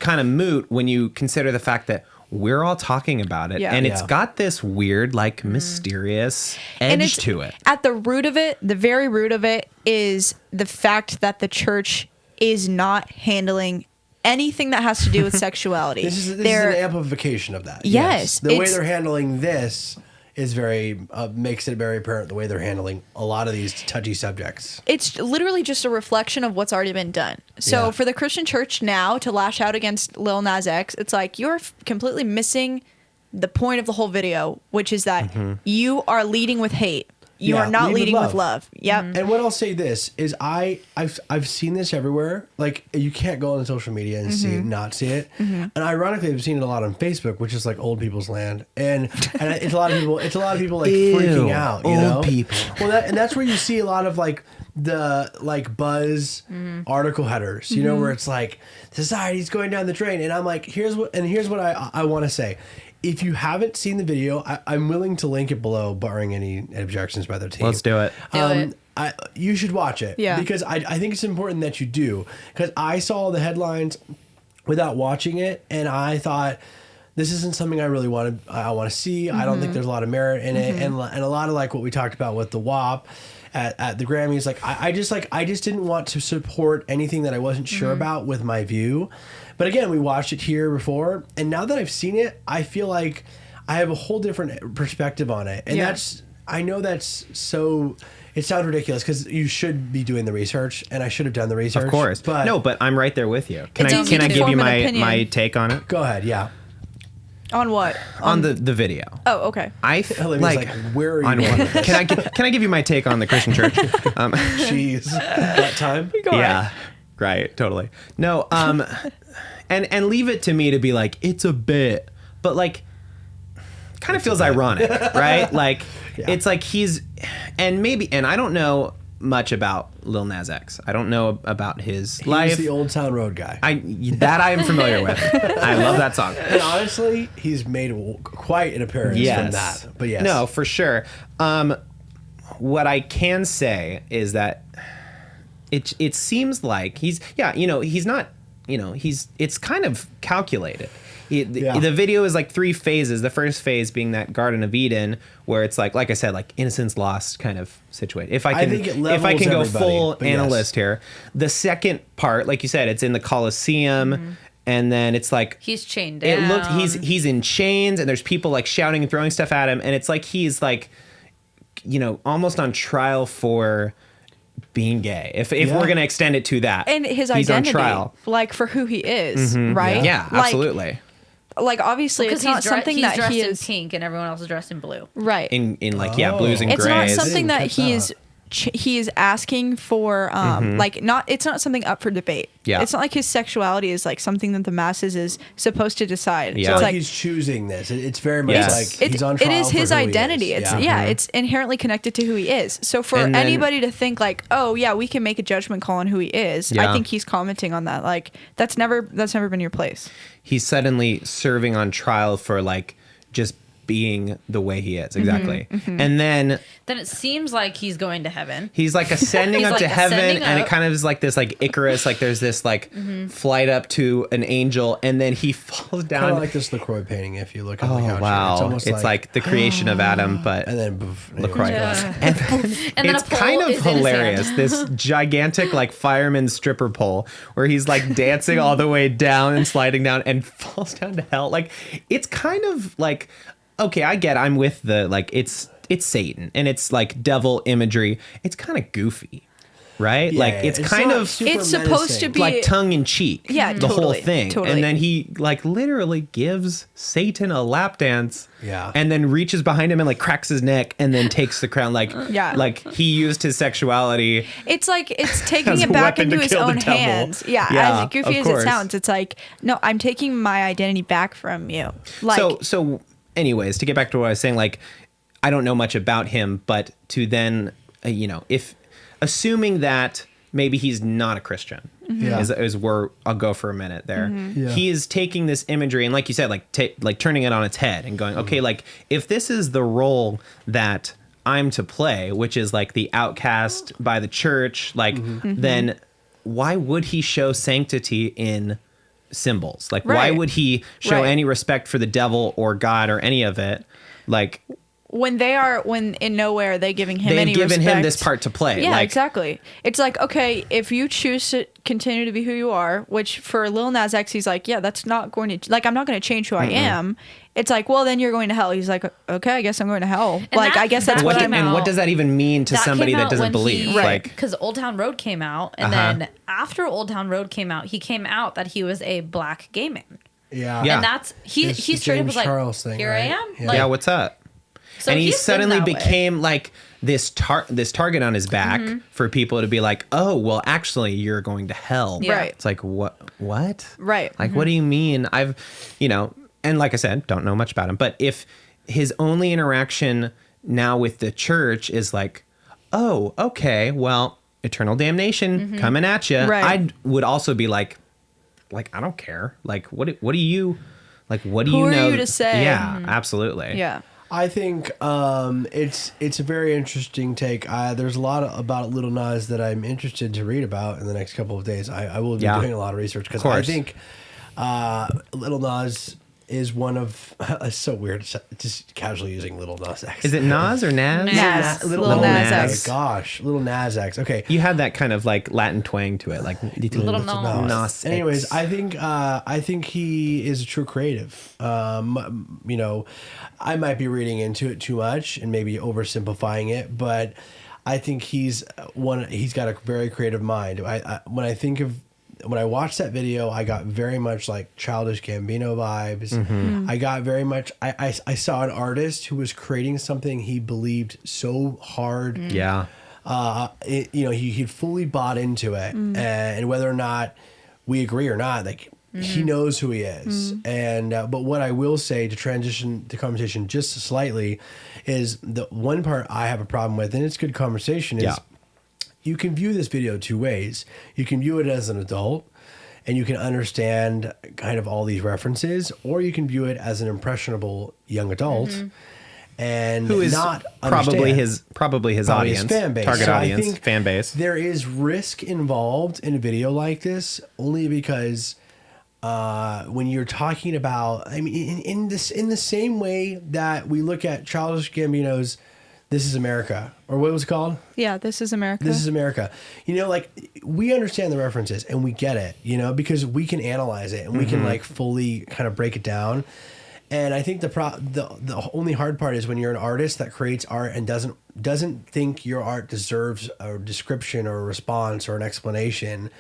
kind of moot when you consider the fact that we're all talking about it, Yeah. and it's Yeah. got this weird, like, mysterious and edge to it. At the root of it, the very root of it is the fact that the church is not handling anything that has to do with sexuality. This is an They're- amplification of that. Yes, The way it's- they're handling this is very makes it very apparent the way they're handling a lot of these touchy subjects. it's literally just a reflection of what's already been done. So Yeah. for the Christian church now to lash out against Lil Nas X, it's like you're completely missing the point of the whole video, which is that you are leading with hate. You Yeah, are not lead with leading with love. love. Yep. And what I'll say this is I've seen this everywhere. Like you can't go on social media and not see it. And ironically, I've seen it a lot on Facebook, which is like old people's land. And it's a lot of people. It's a lot of people like Ew, freaking out. You old know, people. Well, that's where you see a lot of like the like buzz article headers. You know, where it's like society's going down the drain, and I'm like, here's what I want to say. if you haven't seen the video, I'm willing to link it below, barring any objections by the team. Let's do it. Do it. You should watch it. Yeah. Because I think it's important that you do. Because I saw the headlines without watching it, and I thought, this isn't something I really want to see. I don't think there's a lot of merit in it, and a lot of like what we talked about with the WAP at the Grammys. Like I just didn't want to support anything that I wasn't sure about with my view. But again, we watched it here before, and now that I've seen it, I feel like I have a whole different perspective on it, and I know that's so. It sounds ridiculous because you should be doing the research, and I should have done the research. Of course. But I'm right there with you. Can It's I easy to give form you an my opinion. take on it? Go ahead, yeah. On what? On the video. Oh, okay. Olivia's like, where are you on going what? with this? Can I give you my take on the Christian church? Jeez. That time? Go ahead. Yeah. Right, totally. No, and leave it to me to be like, it's a bit, but like kind of feels ironic, right? Like it's like and I don't know much about Lil Nas X. I don't know about his life. He's the Old Town Road guy. I am familiar with. I love that song. And honestly, he's made quite an appearance from that. But yes. No, for sure. What I can say is that it seems like he's not, it's kind of calculated. The video is like 3 phases. The first phase being that Garden of Eden, where it's like I said, like innocence lost kind of situation. If I can go full analyst here, the second part, like you said, it's in the Colosseum, and then it's like He's chained down. It looked he's in chains, and there's people like shouting and throwing stuff at him, and it's like he's like, almost on trial for being gay. If we're gonna extend it to that, And his he's identity, on trial. like for who he is, right? Yeah, Like- absolutely. Like obviously, Because it's not something he's that dressed he in is pink and everyone else is dressed in blue. right. In like blues and It's grays. not something that catch he that. is he is asking for it's not something up for debate. Yeah. It's not like his sexuality is like something that the masses is supposed to decide. Yeah. So It's like like he's choosing this. It's very much Yes. like he's on trial it is for his who he identity. is. It's it's inherently connected to who he is. So for And then- anybody to think like, oh yeah, we can make a judgment call on who he is, Yeah. I think he's commenting on that. Like that's never been your place. He's suddenly serving on trial for like just being the way he is. Exactly. And then Then it seems like he's going to heaven. he's like ascending He's up like to heaven, ascending and it up. kind of is like this like Icarus, like there's this like flight up to an angel, and then he falls down. Kind of like this LaCroix painting if you look at the couch. Wow. It's almost It's like the creation of Adam, but and then poof, LaCroix. Yeah. And And then it's a pole kind of is in his hilarious. hand. This gigantic like fireman stripper pole where he's like dancing all the way down and sliding down and falls down to hell. Like it's kind of like, okay, I'm with the like it's Satan and it's like devil imagery. It's kind of goofy, right? Yeah, like it's kind not of super It's supposed to menacing. be like tongue in cheek. Yeah, the whole totally, thing. totally. And then he like literally gives Satan a lap dance. Yeah. And then reaches behind him and like cracks his neck and then takes the crown. Like Yeah. like he used his sexuality. It's like it's taking As it a back weapon into to his kill the own devil. hands. Yeah, Yeah, as goofy of as course. it sounds, it's like, no, I'm taking my identity back from you. Like So anyways, to get back to what I was saying, like I don't know much about him, but to then if assuming that maybe he's not a Christian, Yeah. is where I'll go for a minute there. Yeah. He is taking this imagery and like you said, like turning it on its head and going, okay, like if this is the role that I'm to play, which is like the outcast by the church, like then why would he show sanctity in symbols? Like why Right. would he show Right. any respect for the devil or God or any of it? Like when in nowhere they giving him they've any given respect. him this part to play. Yeah, like, exactly. It's like, okay, if you choose to continue to be who you are, which for Lil Nas X, he's like, yeah, that's not going to, like, I'm not going to change who I am. It's like, well, then you're going to hell. He's like, okay, I guess I'm going to hell. And Like, that- I guess that's that what What I'm. came and what out- does that even mean to somebody came that out doesn't when believe? he- Right. Because Old Town Road came out, and then after Old Town Road came out, he came out that he was a black gay man. Yeah. Yeah. And that's he It's he the straight up James was like, Charles thing, here right? I am. Yeah. Like, yeah, what's up? so And he he's been suddenly that way. became like this target on his back for people to be like, oh, well, actually, you're going to hell. Yeah. Right. It's like, what? Right. Like, what do you mean? And like I said, don't know much about him. But if his only interaction now with the church is like, oh, okay, well, eternal damnation coming at you. Right. I would also be like, I don't care. Like, what do you Like, what do Who you are know? you to say? Yeah, absolutely. Yeah. I think it's a very interesting take. There's a lot about Lil Nas that I'm interested to read about in the next couple of days. I will be doing a lot of research because I think Lil Nas is one of. It's so weird just casually using Lil Nas X. Is it Nas or Nas? Nas. Lil Nas Nas X. Gosh, Lil Nas X. Okay. You had that kind of like Latin twang to it, like Little Nas. Nas. Anyways, I think he is a true creative. You know, I might be reading into it too much and maybe oversimplifying it, but I think he's got a very creative mind. When I watched that video, I got very much like Childish Gambino vibes. I got very much. I saw an artist who was creating something he believed so hard. Yeah. He fully bought into it, and whether or not we agree or not, like he knows who he is. And but what I will say to transition the conversation just slightly is the one part I have a problem with, and it's good conversation, is you can view this video two ways. You can view it as an adult and you can understand kind of all these references, or you can view it as an impressionable young adult and who is not probably understand. his audience, fan base. target So I audience, think fan base. There is risk involved in a video like this only because when you're talking about, I mean, in the same way that we look at Childish Gambino's "This Is America," or what was it called? Yeah, This Is America. This Is America. You know, like we understand the references and we get it, you know, because we can analyze it and we can like fully kind of break it down. And I think the only hard part is when you're an artist that creates art and doesn't think your art deserves a description or a response or an explanation.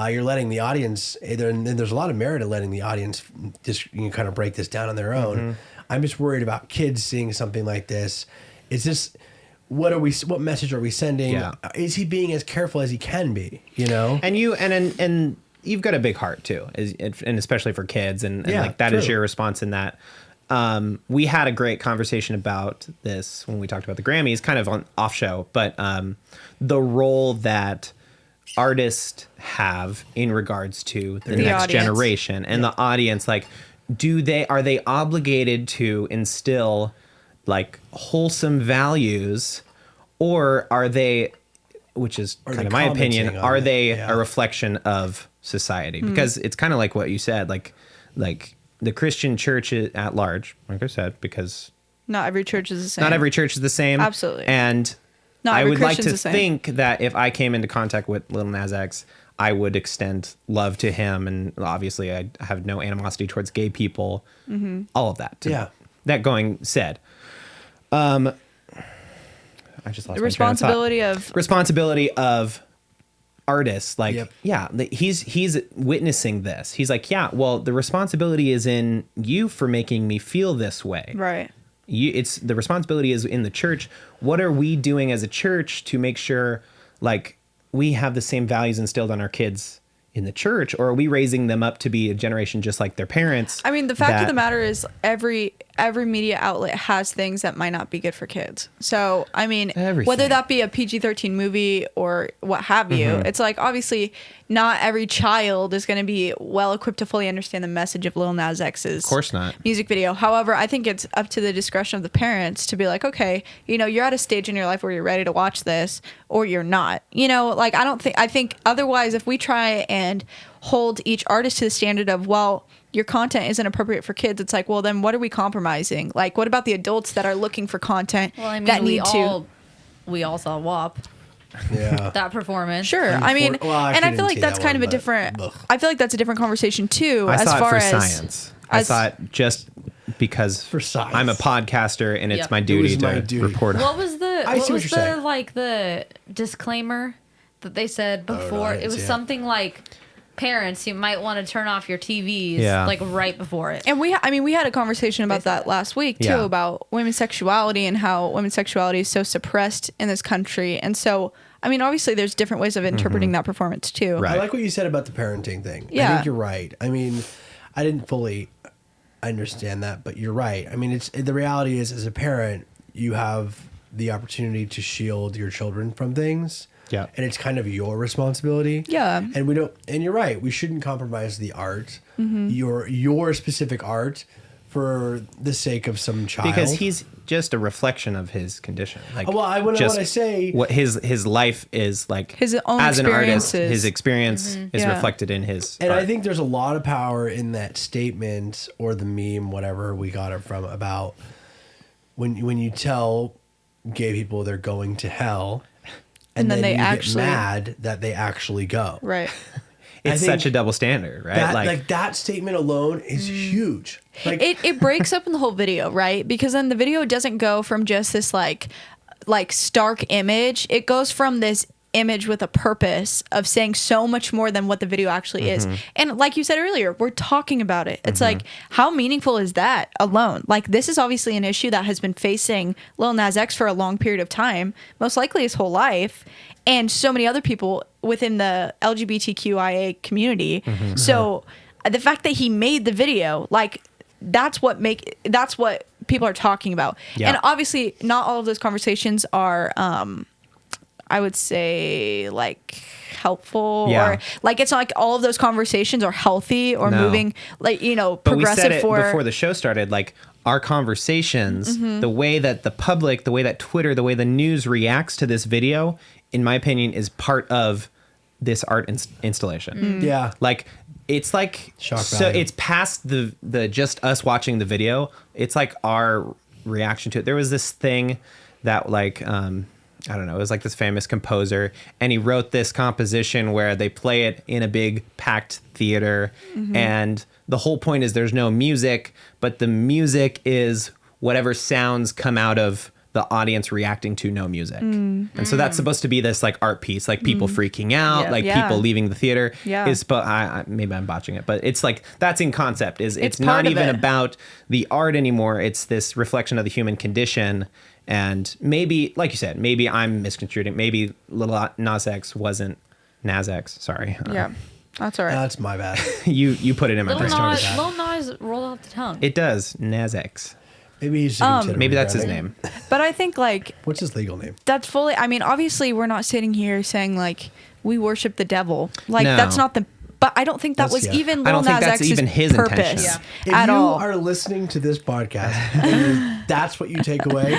You're letting the audience, and there's a lot of merit in letting the audience just kind of break this down on their own. I'm just worried about kids seeing something like this. It's just, what message are we sending? Yeah. Is he being as careful as he can be? You know, And you've got a big heart too, and especially for kids, and like that is your response in that. We had a great conversation about this when we talked about the Grammys, kind of on off show, but the role that artists have in regards to the next audience. generation and the audience, like, are they obligated to instill like wholesome values, or are they, which is kind of my opinion, are they a reflection of society? Because it's kind of like what you said, like the Christian church at large, like I said, because Not every church is the same. not every church is the same. Absolutely. And Not I every would like Christian's to the same. think that if I came into contact with Lil Nas X, I would extend love to him. And obviously I have no animosity towards gay people, all of that. That going said, I just lost The my train of thought. responsibility of artists, like he's witnessing this. He's like, yeah, well, the responsibility is in you for making me feel this way. right. It's the responsibility is in the church. What are we doing as a church to make sure like we have the same values instilled on our kids in the church, or are we raising them up to be a generation just like their parents? I mean, the fact of the matter is every media outlet has things that might not be good for kids. So, I mean, whether that be a PG-13 movie or what have you, it's like, obviously not every child is going to be well equipped to fully understand the message of Lil Nas X's music video. However, I think it's up to the discretion of the parents to be like, okay, you know, you're at a stage in your life where you're ready to watch this, or you're not. You know, like, I think otherwise, if we try and hold each artist to the standard of, well, your content isn't appropriate for kids, it's like, well, then what are we compromising? Like, what about the adults that are looking for content that need to? We all saw WAP. Yeah. That performance. Sure. I mean, and I feel like that's kind of a but, different. I feel like that's a different conversation too. I as saw far it for as science. I saw it just because For science. I'm a podcaster and it's my duty to report on. What was the I see what you're saying. like the disclaimer that they said before? It was something like, parents, you might want to turn off your TVs like right before it. And we had a conversation about that last week too, about women's sexuality and how women's sexuality is so suppressed in this country. And so, I mean, obviously there's different ways of interpreting that performance too. Right. I like what you said about the parenting thing. Yeah. I think you're right. I mean, I didn't fully understand that, but you're right. I mean, the reality is, as a parent, you have the opportunity to shield your children from things. Yeah. And it's kind of your responsibility. Yeah. And we don't, and you're right, we shouldn't compromise the art, your specific art, for the sake of some child. Because he's just a reflection of his condition. Like, well, when I say what his life is like, His own as an artist, experiences. his experience is Yeah. reflected in his And art. I think there's a lot of power in that statement or the meme, whatever we got it from, about when you tell gay people they're going to hell, and then they get mad that they actually go. Right. It's such a double standard, right? That, that statement alone is huge. Like It breaks up in the whole video, right? Because then the video doesn't go from just this like stark image. It goes from this image with a purpose of saying so much more than what the video actually is. And like you said earlier, we're talking about it. It's like, how meaningful is that alone? Like, this is obviously an issue that has been facing Lil Nas X for a long period of time, most likely his whole life, and so many other people within the LGBTQIA community. So the fact that he made the video, like, that's what people are talking about. Yeah. And obviously not all of those conversations are I would say like helpful or like, it's not like all of those conversations are healthy or moving, like, you know, but progressive. we said it before the show started, like, our conversations, the way that the public, the way that Twitter, the way the news reacts to this video, in my opinion, is part of this art installation. yeah. Like, it's like, Shock so value. it's past the just us watching the video. It's like our reaction to it. There was this thing that, like, I don't know, it was like this famous composer, and he wrote this composition where they play it in a big packed theater, and the whole point is there's no music, but the music is whatever sounds come out of the audience reacting to no music. And so that's supposed to be this like art piece, like people freaking out, Yeah. like Yeah. people leaving the theater. Yeah. Maybe I'm botching it, but it's like, that's in concept. It's part not of even it. about the art anymore. It's this reflection of the human condition. And maybe, like you said, maybe I'm misconstruing. Maybe Lil Nas X wasn't Nas X. Sorry. Yeah, that's all right. That's my bad. You put it in my Lil brain. Nas- Lil Nas rolled off the tongue. It does. Nas X. Maybe he's just Maybe that's his name. But I think like What's his legal name? that's fully, I mean, obviously we're not sitting here saying like we worship the devil. Like, No. that's not the, but I don't think that That's- was yeah. even I Lil don't think Nas that's X's even his purpose intention. If at you all. are listening to this podcast and that's what you take away,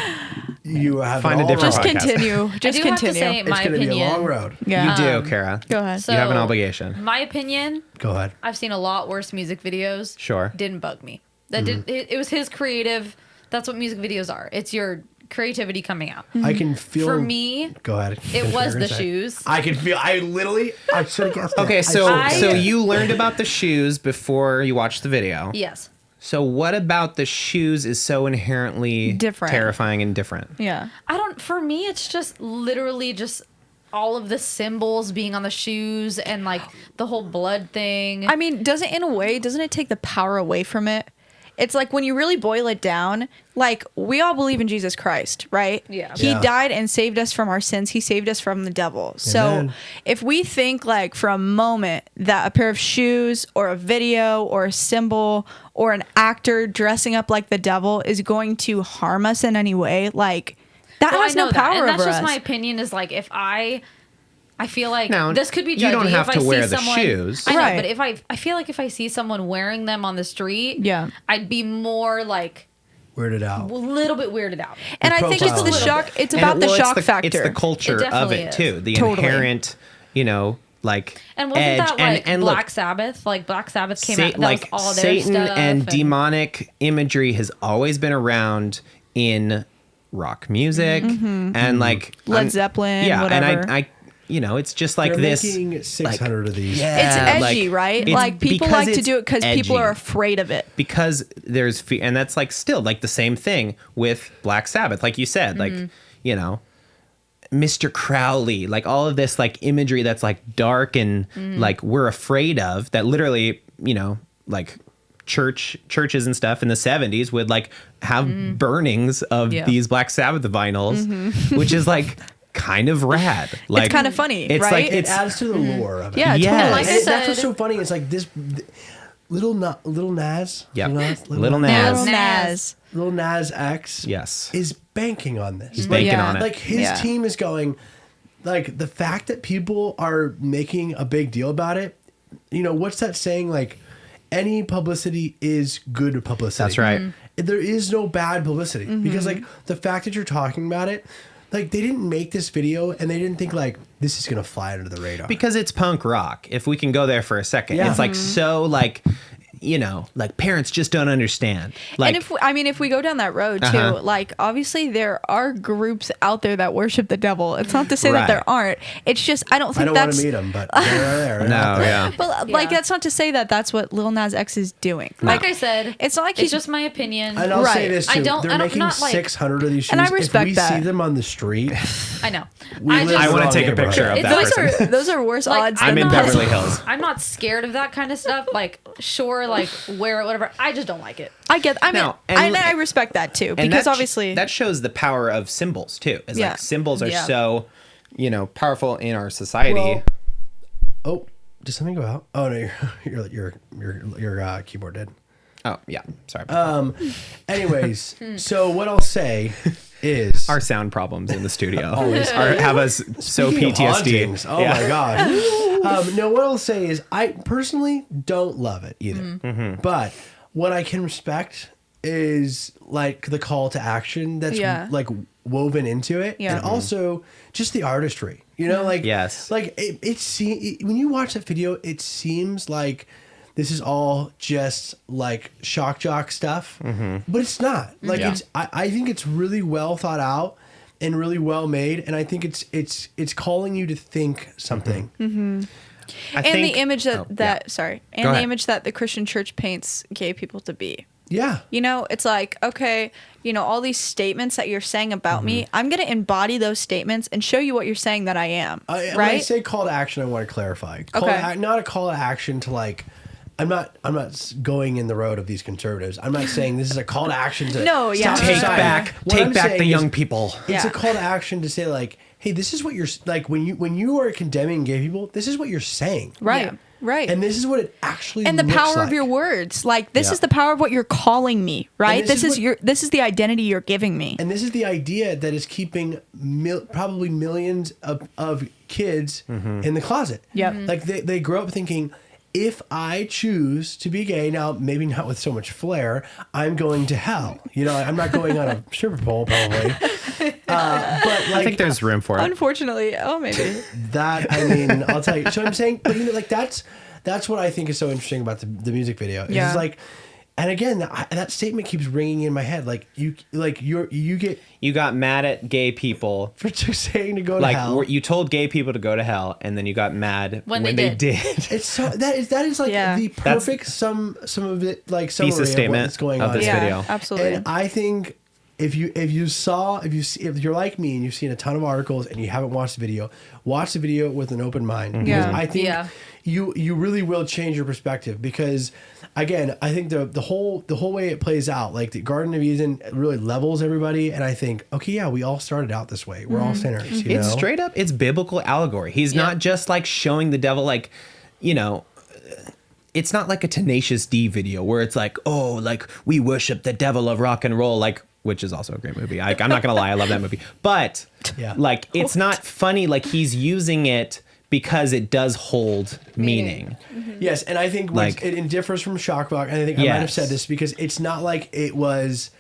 you have Find a all different Just right. podcast. continue. Just I do have to continue. say, It's my going to be a opinion. long road. Yeah. You do, Cara. Go ahead. So- You have an obligation. My opinion, Go ahead. I've seen a lot worse music videos. Sure. Didn't bug me. That did. It was his creative. That's what music videos are. It's your creativity coming out. I can feel. For me, Go ahead. it Finish what was you're the gonna say. shoes. I can feel. I should have guessed. Okay, so I- so you learned about the shoes before you watched the video. Yes. So what about the shoes is so inherently Different. terrifying and different? Yeah. For me, it's just literally just all of the symbols being on the shoes and like the whole blood thing. I mean, doesn't it take the power away from it? It's like when you really boil it down, like, we all believe in Jesus Christ, right? Yeah. He Yeah. died and saved us from our sins. He saved us from the devil. So Amen. if we think like for a moment that a pair of shoes or a video or a symbol or an actor dressing up like the devil is going to harm us in any way, like, that Well, has no that, power and that's over just us. my opinion. Is like if I feel like Now, this could be judgy. you don't have if to I wear see the someone, shoes. I know, Right. but if I feel like if I see someone wearing them on the street, Yeah. I'd be more like Weirded a out. little bit weirded out. And I think it's profile. the Just a shock. It's And, about the well, shock it's factor. It's the culture It of definitely it is. too. The Totally. inherent, like And wasn't edge. that like and Black look, Sabbath? Like Black Sabbath came out. That like was all their Satan stuff. and demonic imagery has always been around in rock music and like Led Zeppelin, Yeah, whatever. and I it's just like They're this. making 600 of these. It's Yeah, edgy, like, right? it's Like, people because like to it's do it because people edgy. are afraid of it. Because there's and that's like still like the same thing with Black Sabbath, like you said, like, you know, Mr. Crowley, like all of this like imagery that's like dark and like we're afraid of, that literally, you know, like churches and stuff in the 70s would like have burnings of Yeah. these Black Sabbath vinyls, which is like kind of rad. Like, it's kind of funny, it's right? like It adds to the lore of it. yeah, Yes. totally. Like I And that's what's said- so funny. It's like this little Nas. Yep. Little Little Nas. Lil Nas. Nas. Lil Nas X. Yes. is banking on this. He's banking Yeah. on it. Like his Yeah. team is going, like the fact that people are making a big deal about it, you know, what's that saying? Like, any publicity is good publicity. That's right. There is no bad publicity because like the fact that you're talking about it, like they didn't make this video and they didn't think like this is going to fly under the radar. Because it's punk rock. If we can go there for a second, Yeah. it's like so like, you know, like parents just don't understand. Like, And if we go down that road too, like obviously there are groups out there that worship the devil. It's not to say that Right. there aren't. It's just I don't think I don't want that's to meet them, but they're there. no, yeah. But like that's not to say that that's what Lil Nas X is doing. Like I said, it's not like it's he's just my opinion. And I'll say Right. this too. They're making not like, 600 of these shoes. And I respect if we that. see them on the street, I know. we live I in want the to take a wrong picture of neighborhood. that person. those are worse Like, odds. I'm than in not. Beverly Hills. I'm not scared of that kind of stuff. Like, sure, like wear it, whatever. I just don't like it. I get. I mean, No, and- I respect that too And because that obviously that shows the power of symbols too. Is Yeah. like symbols are Yeah. so, you know, powerful in our society. Well, oh, did something go out? Oh no, your keyboard did. Oh yeah, sorry. About that. Anyways, so what I'll say is Our sound problems in the studio Always. have us so Speaking of PTSD. hauntings, oh Yeah. my god. No, what I'll say is I personally don't love it either. Mm-hmm. But what I can respect is like the call to action that's Yeah. like woven into it, Yeah. and also just the artistry. You know, like Yes. like when you watch that video, it seems like this is all just like shock jock stuff, but it's not. Like Yeah. it's I think it's really well thought out and really well made, and I think it's calling you to think something. I and think- the image oh, and Go the ahead. image that the Christian church paints gay people to be. Yeah, You know, it's like, okay, you know, all these statements that you're saying about me, I'm going to embody those statements and show you what you're saying that I am. When I right? say call to action, I want to clarify. Okay. Not a call to action to like. I'm not going in the road of these conservatives. I'm not saying this is a call to action to No, yeah. stop Take society. back What I'm the saying young is people. It's Yeah. a call to action to say like, hey, this is what you're like when you are condemning gay people. This is what you're saying, right. Yeah. Right. and this is what it actually and the looks power of like. your words. Like this Yeah. is the power of what you're calling me, right? this is what- this is the identity you're giving me. And this is the idea that is keeping probably millions of kids in the closet. Yep. Like they grow up thinking, if I choose to be gay, now maybe not with so much flair, I'm going to hell. You know, I'm not going on a stripper pole probably. But like I think there's room for it. Unfortunately, maybe. that, I mean, I'll tell you. So I'm saying, but you know, like that's what I think is so interesting about the music video. It's Yeah. like, and again, that statement keeps ringing in my head. Like you get You got mad at gay people. for saying to go to Like hell. you told gay people to go to hell, and then you got mad When when they they did. did. It's so that is like Yeah. the That's- perfect some of it like summary Thesis of statement what's going of on. this Yeah, video. absolutely. And I think if you're like me and you've seen a ton of articles and you haven't watched the video, watch the video with an open mind. Because Yeah. I think Yeah. you really will change your perspective because again, I think the whole way it plays out, like the Garden of Eden really levels everybody, and I think, okay, yeah, we all started out this way. We're all sinners. You It's know? straight up, it's biblical allegory. He's not just like showing the devil like, you know, it's not like a Tenacious D video where it's like, oh, like we worship the devil of rock and roll, like, which is also a great movie. I'm not gonna lie, I love that movie. But Yeah. like, it's not funny. Like he's using it because it does hold meaning. Yes, and I think Like- it differs from shock rock, and I think I might have Yes. said this because it's not like it was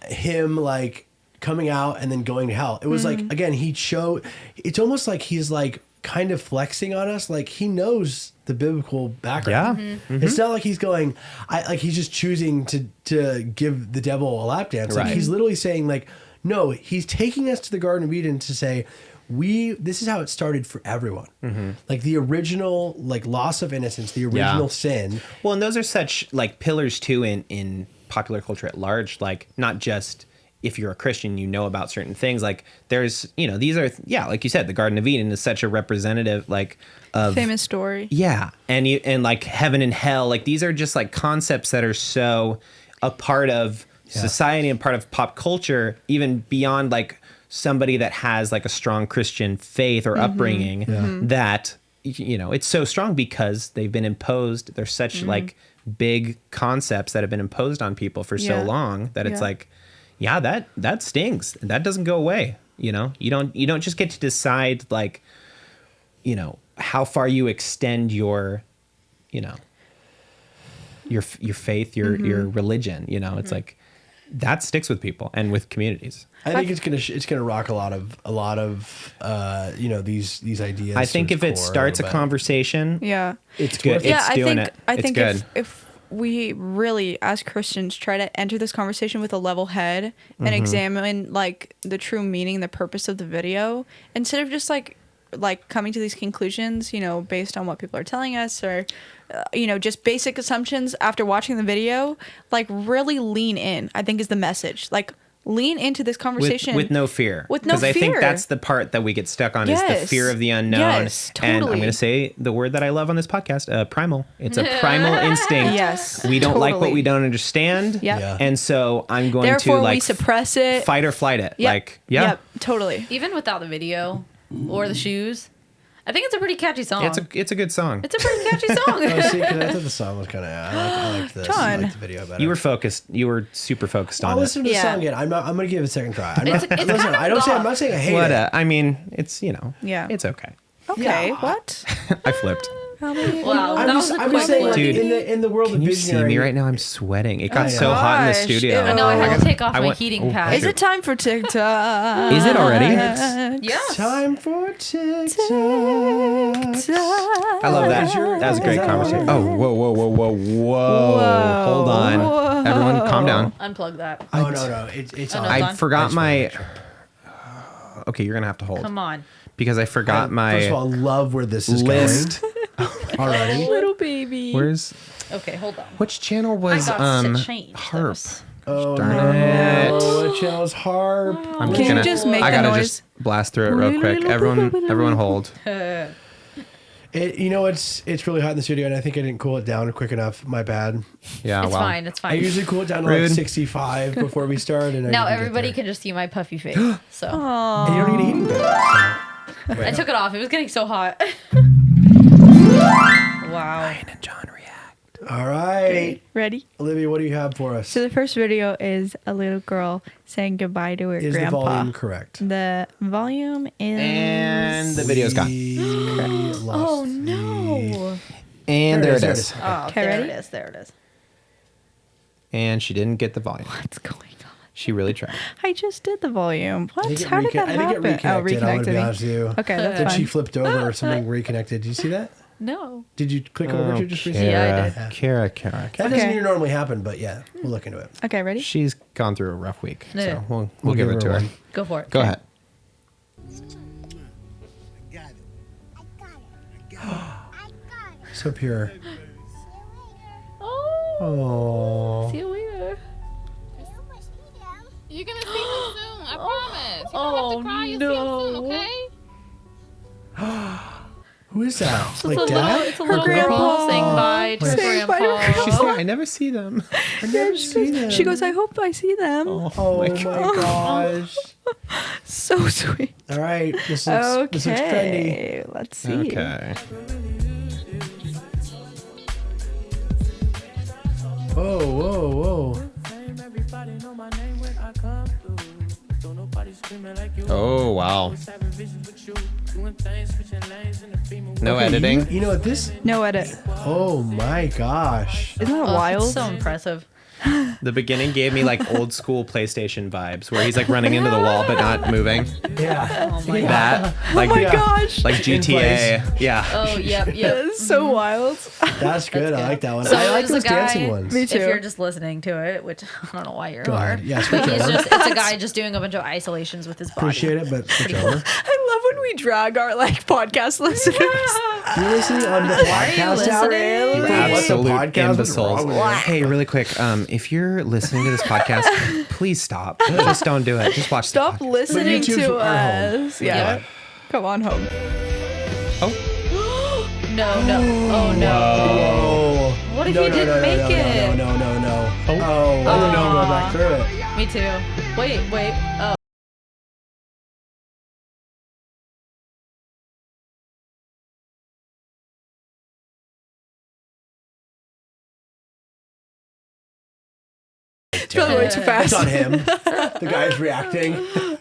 him like coming out and then going to hell. It was like again it's almost like he's like kind of flexing on us, like he knows the biblical background. Yeah. It's not like he's going like he's just choosing to give the devil a lap dance. Like Right. he's literally saying like, no, he's taking us to the Garden of Eden to say this is how it started for everyone. Like the original like loss of innocence, the original sin. Well, and those are such like pillars too in popular culture at large. Like not just if you're a Christian, you know about certain things. Like there's, you know, these are like you said, the Garden of Eden is such a representative like of Famous story. Yeah, and like heaven and hell, like these are just like concepts that are so a part of society and part of pop culture, even beyond like somebody that has like a strong Christian faith or upbringing. That you know it's so strong because they've been imposed. They're such like big concepts that have been imposed on people for so Yeah. long that it's Yeah. like, yeah, that stings. That doesn't go away. You know, you don't just get to decide like, you know, how far you extend your, you know, your faith, your religion. You know, it's like that sticks with people and with communities. I think it's gonna rock a lot of you know, these ideas. I think if it starts a conversation, it's good. Yeah, I It's think good. if we really, as Christians, try to enter this conversation with a level head and examine like the true meaning, the purpose of the video, instead of just like coming to these conclusions, you know, based on what people are telling us or, you know, just basic assumptions after watching the video, like really lean in, I think is the message. Like lean into this conversation with no fear. With no Because I think fear. that's the part that we get stuck on is the fear of the unknown. Yes, And I'm totally. going to say the word that I love on this podcast, primal. It's a primal instinct. Yes, We don't like what totally. we don't understand. Yep. Yeah. And so I'm going Therefore, to like we suppress it. fight or flight it. Yep. Like, yeah. Yep, totally. Even without the video or the shoes, I think it's a pretty catchy song. It's a good song. It's a pretty catchy song. Oh, see, 'cause I thought the song was kind of. I liked this. I John. liked the video better. You were focused. You were super focused on I'll it. listen to the Yeah. song again. I'm gonna give it a second try. I'm It's- not, it's listen, kind of I don't say. I'm goth. not saying I hate What? it. I mean, it's, you know. Yeah. It's okay. Okay, Yeah. what? I flipped. How many? Wow, I'm that just, was a I'm quick just saying, like, Dude, in the world Can of you visionary. see me right now? I'm sweating. It got Oh, so hot in the gosh. studio. Ew. I know I had to take off I my went- heating oh, pad. Is it time for TikTok? Is it already? Yes. Time for TikTok. I love that. That was a great that conversation. on? Oh, whoa. Hold on. Whoa. Everyone calm down. Unplug that. Oh no, it's Oh, on. no, I done. forgot just my... wanna make sure. Okay, you're going to have to hold. Come on. Because I forgot First of my all, love where this is list. going already. Little baby. Where's... Okay, hold on. Which channel was I got to change harp? this. Oh Darn no! it. What channel's harp? I'm Can you just make I the gotta noise? just blast through it real quick. Everyone hold. You know, it's really hot in the studio, and I think I didn't cool it down quick enough. My bad. Yeah, It's well. fine. It's I fine. usually cool it down to like Rude. 65 before we start, and I Now didn't get everybody there. can just see my puffy face. So And you don't need a heating pad. I took it off. It was getting so hot. Wow. Ryan and John react. So. All right, Ready? Olivia, what do you have for us? So the first video is a little girl saying goodbye to her Is the grandpa. volume correct? The volume is. And the video's gone. Oh no! And there it There it is. is. Oh, Okay, there ready? it is. There it is. And she didn't get the volume. What's going on? She really tried. I just did the volume. What? I think it How did that I think happen? it reconnected. I'm gonna reconnected. be honest with you. Okay, that's But fine. she flipped over or something reconnected. Did you see that? No. Did you click over to just recently? Yeah, I did. Cara. That doesn't Okay. even normally happen, but yeah, we'll look into it. Okay, ready? She's gone through a rough week. Yeah. So we'll give it to her. one. Go for it. Go ahead. So pure. Oh. Oh. See you later. You're gonna see him soon, I promise. You don't Oh, have to cry, you'll see him soon, no. okay? Who is that? It's Like a little, dad? it's a little grandpa. girl saying bye to her Saying bye to her grandpa. She's like, I never see them. I never seen them. She goes, I hope I see them. Oh my gosh. So sweet. All right. This looks trendy. Okay, let's see. Okay. Whoa, whoa, whoa. Oh, wow. No Okay, editing. You know what this? No edit. Oh my gosh. Isn't that Oh, wild? it's so impressive. The beginning gave me like old school PlayStation vibes where he's like running into the wall but not moving. Yeah. Oh my god. That. Like, Oh my Yeah. gosh. like In GTA. Yeah. Oh, yep, That yep. is so wild. That's good. I good. like that one. So I like there's a those dancing guy- ones. Me If too. you're just listening to it, which I don't know why you Go are. ahead. Yeah, switch But he's over. it's a guy just doing a bunch of isolations with his body. Appreciate it, but switch over. I love when we drag our like podcast listeners. You're listening on the Why are you podcast now? listening? You think, what's the Absolute podcast? What's imbeciles. wrong with you? Hey, really quick, if you're listening to this podcast, please stop. Just don't do it. Just watch Stop the podcast. listening YouTube's to our home. us. Yeah. Yeah. Come on home. Oh, No, no. Oh, no. Oh. What if you didn't make it? No. Oh, no, go back through it. Me too. Wait. Oh. It's probably way too fast. It's on him. The guy's reacting.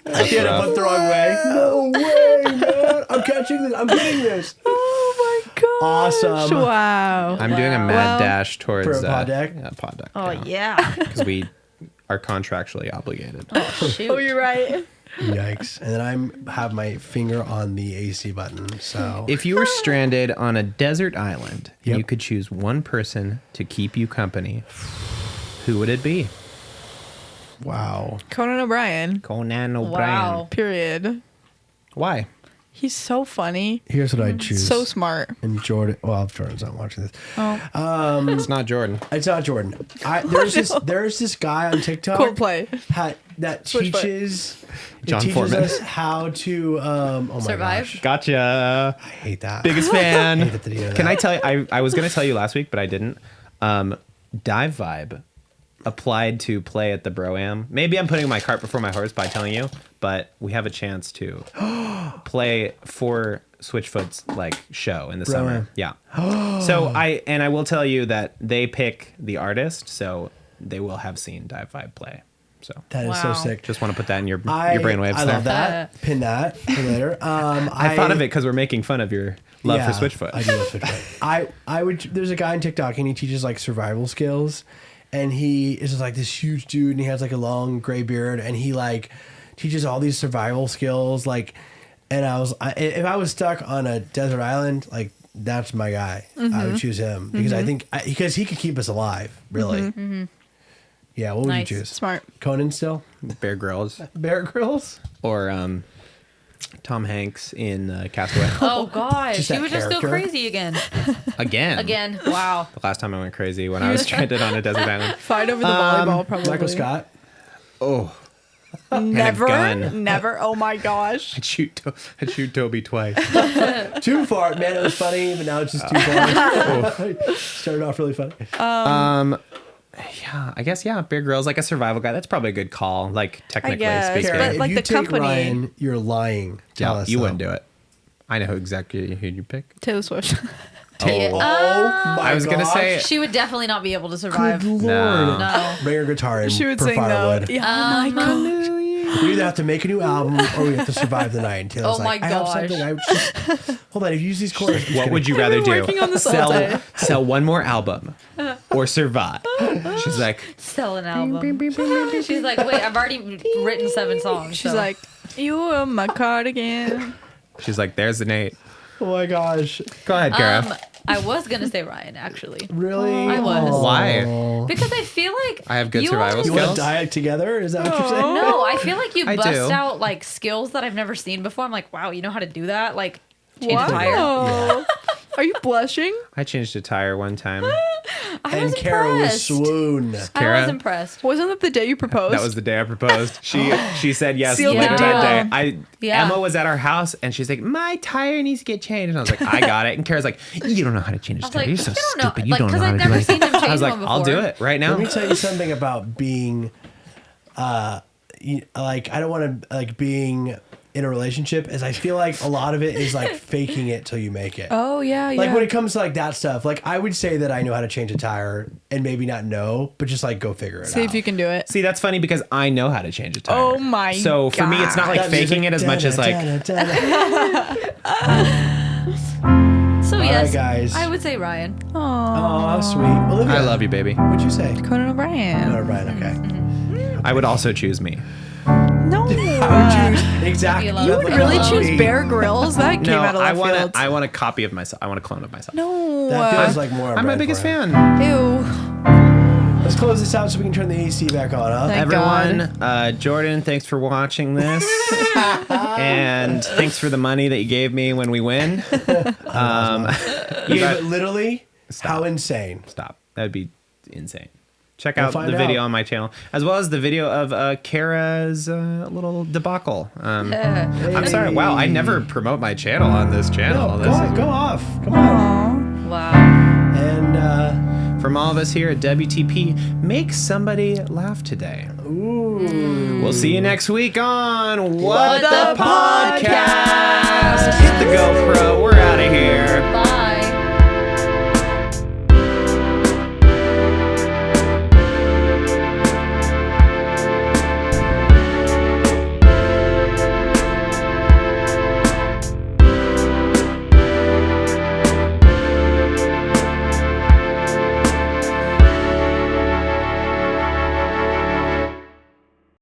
He had a foot the wrong way. No way, man. I'm catching this. I'm getting this. Oh my god. Awesome. Wow. I'm doing a mad Well, dash towards for a pod deck? Yeah, pod deck. Oh yeah. Because we are contractually obligated. Shoot. Oh, you're right. Yikes. And then I have my finger on the AC button. So If you were stranded on a desert island and Yep. you could choose one person to keep you company, who would it be? wow. Conan O'Brien. Conan O'Brien. Wow. Period. Why? He's so funny. Here's what I'd choose. So smart. And Jordan. Well, Jordan's not watching this. It's not Jordan. It's not Jordan. There's this guy on TikTok Coldplay. that Switch foot. teaches John teaches Foreman. us how to oh my Survive? gosh. Gotcha. I hate that. Biggest fan. I hate that you know Can that. I tell you? I was going to tell you last week, but I didn't. Dive Vibe applied to play at the Bro-Am. Maybe I'm putting my cart before my horse by telling you, but we have a chance to play for Switchfoot's like show in the summer. Yeah. So I will tell you that they pick the artist, so they will have seen Dive Vibe play. So That is so Wow. sick. just want to put that in your brainwaves. I there. love that. Pin that for later. I thought of it because we're making fun of your love for Switchfoot. I do love Switchfoot. I would. There's a guy on TikTok and he teaches like survival skills, and he is just like this huge dude and he has like a long gray beard and he like teaches all these survival skills like. And if I was stuck on a desert island, like that's my guy. I would choose him because I think because he could keep us alive. Really. Yeah. What would Nice. you choose? Smart. Conan still. Bear Grylls Bear Grylls. or Tom Hanks in Castaway. Oh gosh, Just you that would just go character. crazy again. Again. Again. Wow. The last time I went crazy when I was stranded on a desert island. Fight over the volleyball, probably. Michael Scott. Oh, Never. gun. Never. Oh my gosh. I'd shoot Toby twice. Too far, man. It was funny, but now it's just too far. Started off really funny. Yeah, I guess Bear Grylls like a survival guy. That's probably a good call. Like technically guess, speaking. but, Kara, like, if you the take company- Ryan, you're lying. Tell Yeah, us you so. wouldn't do it. I know exactly who you pick. Taylor Swift. Yeah. Oh my I was gonna gosh. say She would definitely not be able to survive. Good lord. No. Bring her guitar in She would for sing firewood. though. Yeah. Oh my god. We either have to make a new album or we have to survive the night. And Taylor's Oh like, my I have gosh. something. Hold on, if you use these chords. what would you rather been do? working on this all day. Sell one more album or survive. She's like, Sell an album. She's like, wait, I've already written 7 songs. She's so. like, you are my cardigan. there's the Nate. Oh my gosh. Go ahead, Cara. I was gonna say Ryan actually. Really? I was. Why? Because I feel like I have good you survival almost- You want skills. to die together? Is that what you're saying? No, I feel like you I bust do. out like skills that I've never seen before. I'm like, wow, you know how to do that? Like, change a tire. Wow. Are you blushing? I changed a tire one time. I was And Cara was impressed. swoon. I Cara? was impressed. Wasn't that the day you proposed? That was the day I proposed. She said yes Sealed later the that deal. day. Yeah. Emma was at our house and she's like, my tire needs to get changed. And I was like, I got it. And Kara's like, you don't know how to change a I was tire. like, You're so you don't know, stupid. You like, don't know because how I've to do never it. seen him change I was like, one before. I'll do it right now. Let me tell you something about being, like, I don't want to, like, being in a relationship, is I feel like a lot of it is, like, faking it till you make it. Oh yeah, yeah. Like, when it comes to, like, that stuff, like, I would say that I know how to change a tire and maybe not know, but just, like, go figure it See out. if you can do it. See, that's funny because I know how to change a tire. Oh my So for me, it's not like That faking music, it as much as like, So right, yes, guys. I would say Ryan. Oh, Oh, sweet. Olivia, I love you, baby. What'd you say? Conan O'Brien. Oh, Ryan, okay. I would also choose me. No. I would choose exactly. You You would really Hello. choose Bear Grylls? That came No, out of I left want field. I want a copy of myself. I want a clone of myself. No. That feels like more. I'm my brand biggest for it. fan. Ew. Let's close this out so we can turn the AC back on, huh? Thank Everyone, Jordan, thanks for watching this, and thanks for the money that you gave me when we win. You gave it literally? Stop. How insane. Stop. That'd be insane. Check We'll out find the video out. on my channel, as well as the video of Cara's little debacle. I'm sorry. Wow, I never promote my channel on this channel. No, This is- go off. Come on. Wow. And, From all of us here at WTP, make somebody laugh today. ooh. We'll see you next week on What the Podcast. Hit the GoPro. We're